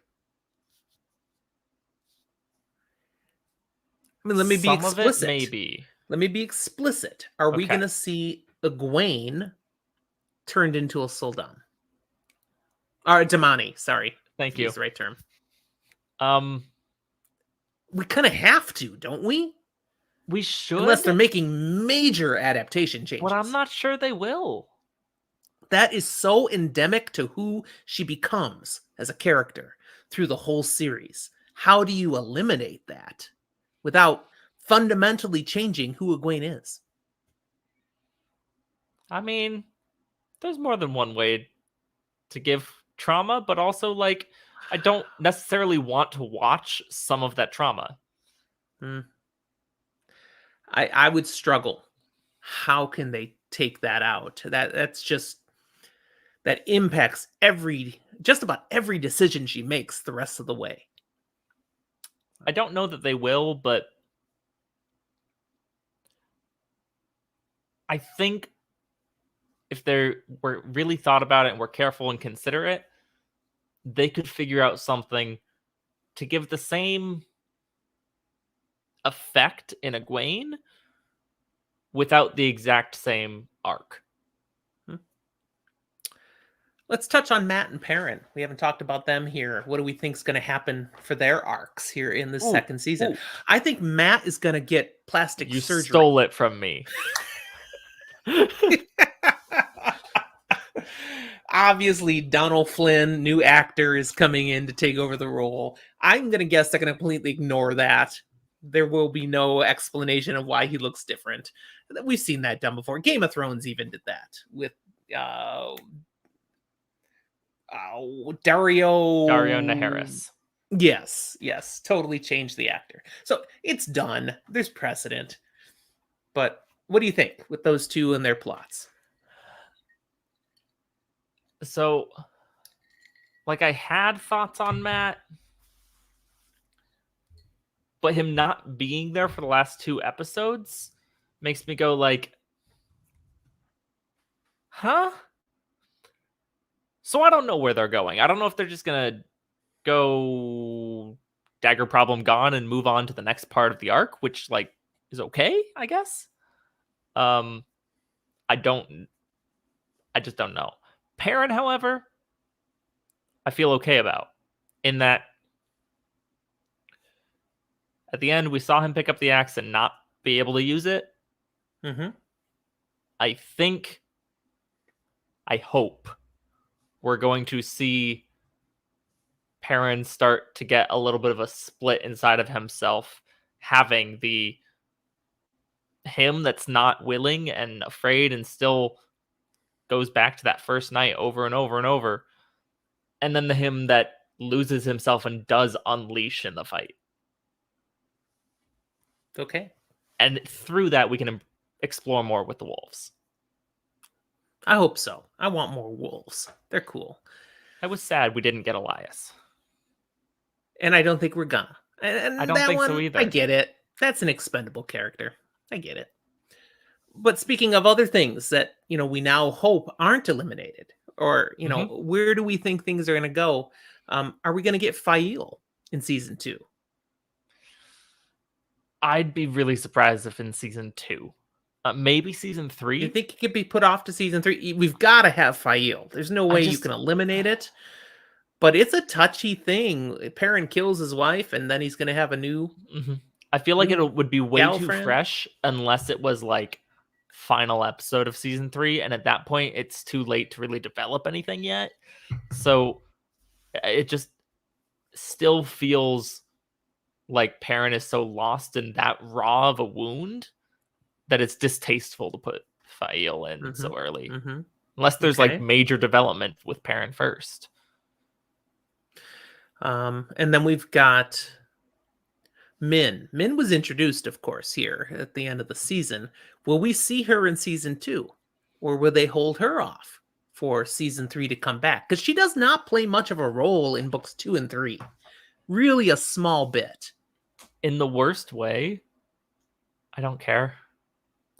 I mean, let me be Some of it, explicit. maybe. Let me be explicit. Are we Okay. going to see a Gwain turned into a Sul'dam? Or Damani, sorry. Thank Use you. the right term. Um, We kind of have to, don't we? we Unless they're should, making major adaptation but I'm changes. not sure they will. That is so endemic to who she becomes as a character through the whole series. How do you eliminate that without fundamentally changing who Egwene is? I mean, there's more than one way to give trauma, but also, like, I don't necessarily want to watch some of that trauma. Hmm. I would struggle. How can they take that out? That's just that impacts just about every decision she makes the rest of the way. I don't know that they will, but I think if they were really thought about it and were careful and considerate, they could figure out something to give the same effect in a Gwain without the exact same arc. Hmm. Let's touch on Matt and Perrin. We haven't talked about them here. What do we think is going to happen for their arcs here in the Ooh, second season? ooh, I think Matt is going to get plastic you surgery. stole it from me. Obviously, Donald Flynn, new actor, is coming in to take over the role. I'm going to guess they're going to completely ignore that. There will be no explanation of why he looks different. We've seen that done before. Game of Thrones even did that with Dario Dario. Naharis. Yes, totally changed the actor. So it's done. There's precedent. But what do you think with those two and their plots? So, like, I had thoughts on Matt, but him not being there for the last 2 episodes makes me go like, huh? So I don't know where they're going. I don't know if they're just gonna go dagger problem gone and move on to the next part of the arc, which, like, is okay, I guess. Um, I don't. I just don't know. Perrin, however, I feel okay about. In that, at the end, we saw him pick up the axe and not be able to use it. Mm-hmm. I think, I hope, we're going to see Perrin start to get a little bit of a split inside of himself, having the him that's not willing and afraid and still goes back to that first night over and over and over, and then the him that loses himself and does unleash in the fight. Okay. And through that, we can explore more with the wolves. I hope so. I want more wolves. They're cool. I was sad we didn't get Elias. And I don't think we're gonna. I And don't that think so one, I either. get it. That's an expendable character. I get it. But speaking of other things that, we now hope aren't eliminated, or Hmm. where do we think things are going to go? Are we going to get Fail in season 2? I'd be really surprised if in season 2, maybe season You 3. think it could be put off to season 3? We've got to have Fail. There's no I way you just, can eliminate it. But it's a touchy thing. Perrin kills his wife, and then he's going to have a Mhm. I feel like it new would be way gal too friend. fresh unless it was like final episode of season 3, and at that point, it's too late to really develop anything yet. So it just still feels like Perrin is so lost in that raw of a wound that it's distasteful to put Fael in Mm-hmm. so early, Mm-hmm. unless there's like Okay. major development with Perrin first. And then we've got Min. Min was introduced, of course, here at the end of the season. Will we see her in season 2? Or will they hold her off for season 3 to come back? Because she does not play much of a role in books 2 and 3. Really a small bit. In the worst way, I don't care.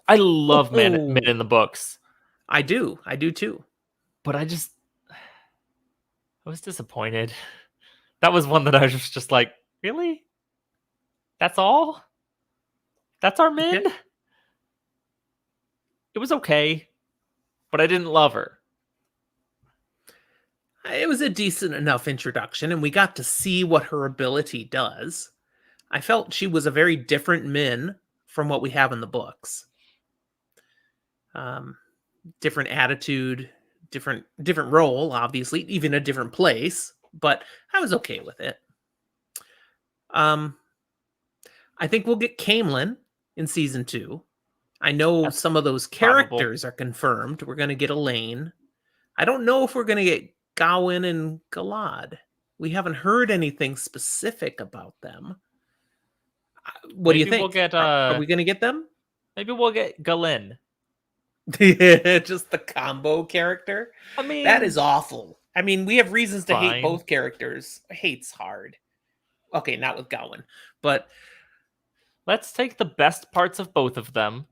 I love Men Oh, in the books, I do. I do too. but I was disappointed. That was one that I was just like, really? That's all? That's our Okay. Min? It was okay, but I didn't love her. It was a decent enough introduction, and we got to see what her ability does. I felt she was a very different Min from what we have in the books. Um, different attitude, different role, obviously, even a different place, but I was okay with it. Um, I think we'll get Camelin in season 2. I know That's some of those probable. characters are confirmed. We're going to get Elaine. I don't know if we're going to get Gawain and Galad. We haven't heard anything specific about them. What do you Maybe we'll think? get Are we going to get them? maybe we'll get Galen. Just the combo character? I That is mean, awful. I mean, we have reasons to hate fine. both characters. Hate's hard. Okay, not with Gawain, but Let's take the best parts of both of them,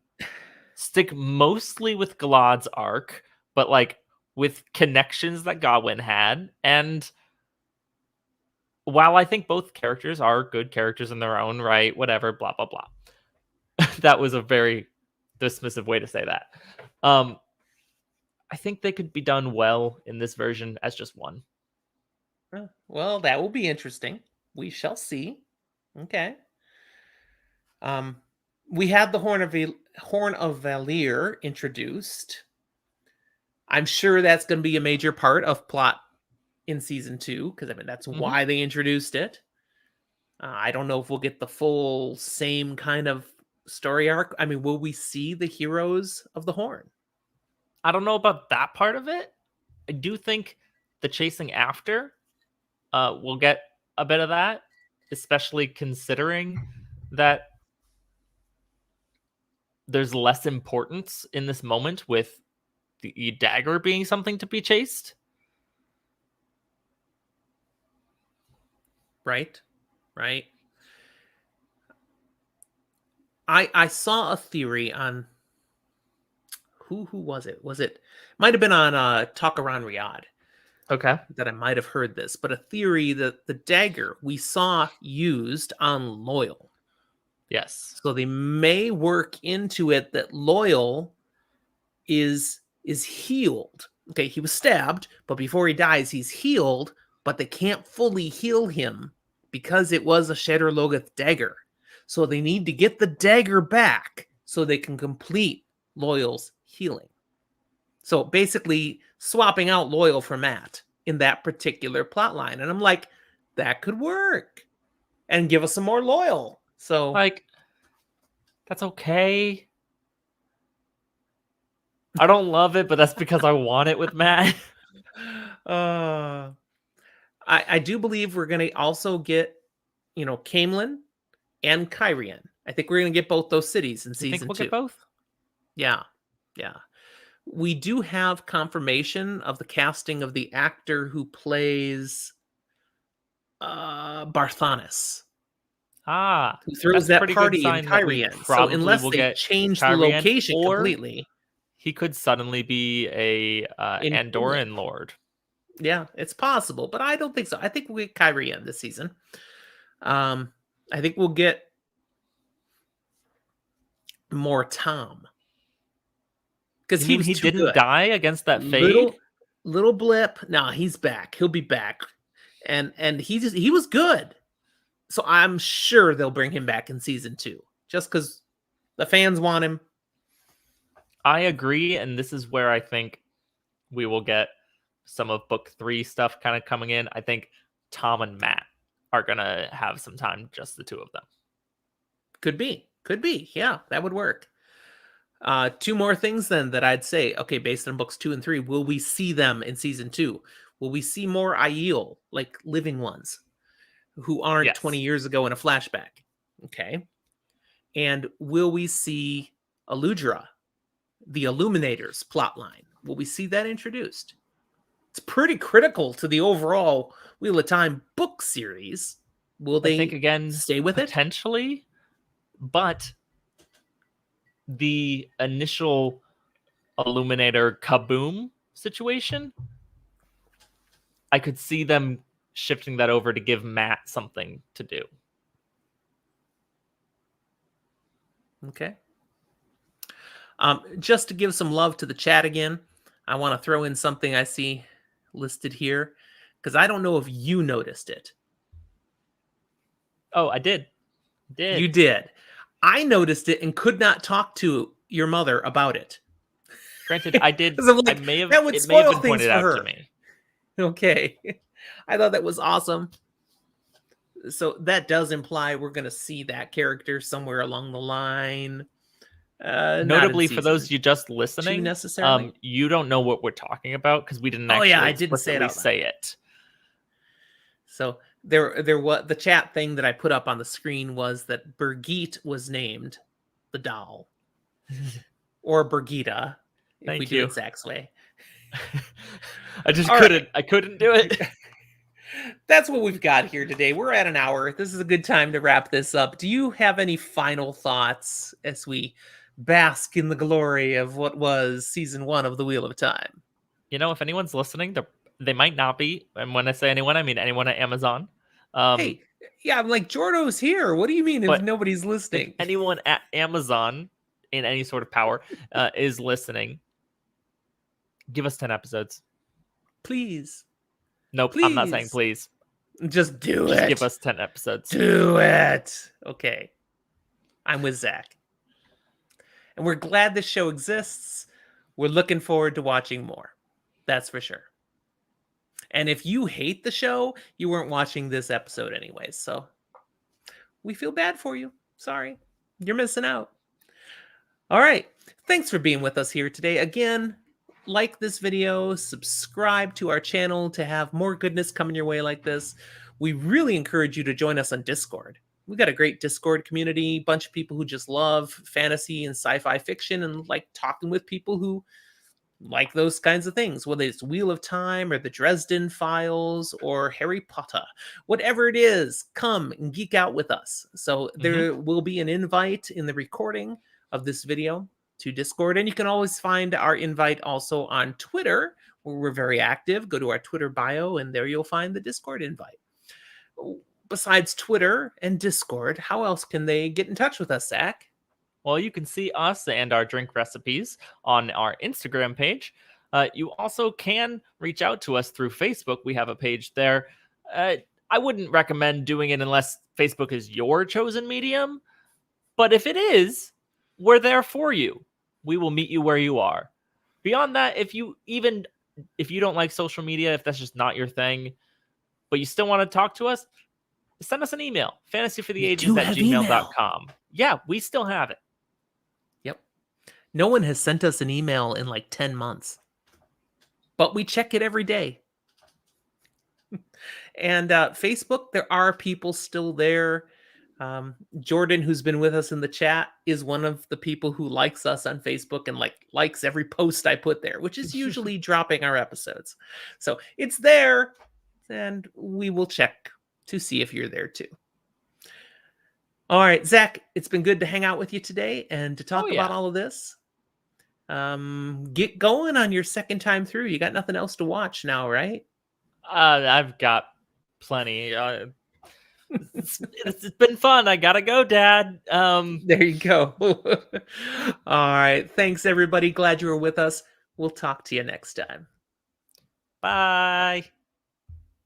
stick mostly with Galad's arc, but like with connections that Gawain had. And while I think both characters are good characters in their own right, whatever, blah blah blah. That was a very dismissive way to say that. Um, I think they could be done well in this version as just one. well, that will be interesting. We shall see. Okay. Um, we had the Horn of Valir introduced. I'm sure that's going to be a major part of plot in season 2 because I mean that's Hmm. why they introduced it. I don't know if we'll get the full same kind of story arc. I mean, will we see the heroes of the Horn? I don't know about that part of it. I do think the chasing after we'll get a bit of that, especially considering that there's less importance in this moment with the dagger being something to be chased. Right? Right? I saw a theory on who was it? Was it might have been on Talk Around Riyadh Okay. that I might have heard this, but a theory that the dagger we saw used on Loyal. Yes. So they may work into it that Loyal is healed. Okay, he was stabbed, but before he dies, he's healed, but they can't fully heal him because it was a Shadar Logoth dagger. So they need to get the dagger back so they can complete Loyal's healing. So basically swapping out Loyal for Matt in that particular plot line. And I'm like, that could work. And give us some more Loyal. So Like, that's okay. I don't love it, but that's because I want it with Matt. uh I do believe we're gonna also get, Camelin and Kyrian. I think we're gonna get both those cities in You think season we'll get 2. both? Yeah. Yeah. We do have confirmation of the casting of the actor who plays Barthanas, Ah, who throws that's a that pretty good party in sign that we Kyrian. So probably unless will they get change the Kyrian, location or completely. He could suddenly be a Incumbent. Andoran lord. Yeah, it's possible, but I don't think so. I think we'll get Kyrie in this season. I think we'll get more Tom because You he mean was he too didn't good. die against that fade? Little blip. Nah, he's back. He'll be back, and he was good. So I'm sure they'll bring him back in season 2, just because the fans want him. I agree, and this is where I think we will get some of book 3 stuff kind of coming in. I think Tom and Matt are gonna have some time, just the two of them. Could be. Yeah, that would work. 2 more things then that I'd say. Okay, based on books 2 and 3, will we see them in season 2? Will we see more Aiel, like living ones, who aren't 20 Yes. years ago in a flashback? Okay. And will we see Aludra, the Illuminators plotline? Will we see that introduced? It's pretty critical to the overall Wheel of Time book series. Will I think they again, stay with it? potentially, but the initial Illuminator kaboom situation, I could see them shifting that over to give Matt something to do. Okay. Just to give some love to the chat again, I want to throw in something I see listed here because I don't know if you noticed it. Oh, I did. You did. I noticed it and could not talk to your mother about it. Granted, I did. 'Cause I'm I like, may have. that would It may have spoil been things pointed for out to her. me. Okay. I thought that was awesome. So that does imply we're going to see that character somewhere along the line. Not in Notably, for those season of you just 2 listening, necessarily. you don't know what we're talking about because we didn't Oh yeah, actually I didn't say it explicitly out loud. say it. So there was the chat thing that I put up on the screen was that Birgitte was named the doll, or Birgitta, if we Thank do you. it Zach's way. I just All couldn't. right. I couldn't do it. That's what we've got here today. We're at an hour. This is a good time to wrap this up. Do you have any final thoughts as we bask in the glory of what was season 1 of The Wheel of Time? You know, if anyone's listening, they might not be. And when I say anyone, I mean anyone at Amazon. Hey, yeah, I'm like, Jordo's here. What do you mean if But nobody's if listening? anyone at Amazon in any sort of power is listening, give us 10 episodes. Please. Nope, I'm not saying please. Just do Just it. give us 10 episodes. Do it. Okay. I'm with Zach. And we're glad this show exists. We're looking forward to watching more. That's for sure. And if you hate the show, you weren't watching this episode anyways. So we feel bad for you. Sorry. You're missing out. All right. Thanks for being with us here today. Again, like this video, subscribe to our channel to have more goodness coming your way like this. We really encourage you to join us on Discord. We've got a great Discord community, bunch of people who just love fantasy and sci-fi fiction and like talking with people who like those kinds of things, whether it's Wheel of Time or the Dresden Files or Harry Potter. Whatever it is, come and geek out with us. So there will be an invite in the recording of this video to Discord, and you can always find our invite also on Twitter, where we're very active. Go to our Twitter bio, and there you'll find the Discord invite. Besides Twitter and Discord, how else can they get in touch with us, Zach? Well, you can see us and our drink recipes on our Instagram page. You also can reach out to us through Facebook. We have a page there. I wouldn't recommend doing it unless Facebook is your chosen medium. But if it is, we're there for you. We will meet you where you are. Beyond that, if you don't like social media, if that's just not your thing, but you still want to talk to us, send us an email, fantasyfortheages@gmail.com. Yeah, we still have it. Yep. No one has sent us an email in like 10 months, but we check it every day. And Facebook, there are people still there. Jordan, who's been with us in the chat, is one of the people who likes us on Facebook and likes every post I put there, which is usually dropping our episodes. So it's there, and we will check to see if you're there too. All right, Zach, it's been good to hang out with you today and to talk about all of this. Get going on your second time through. You got nothing else to watch now, right? I've got plenty. It's been fun. I gotta go, Dad. There you go. All right. Thanks, everybody. Glad you were with us. We'll talk to you next time. Bye.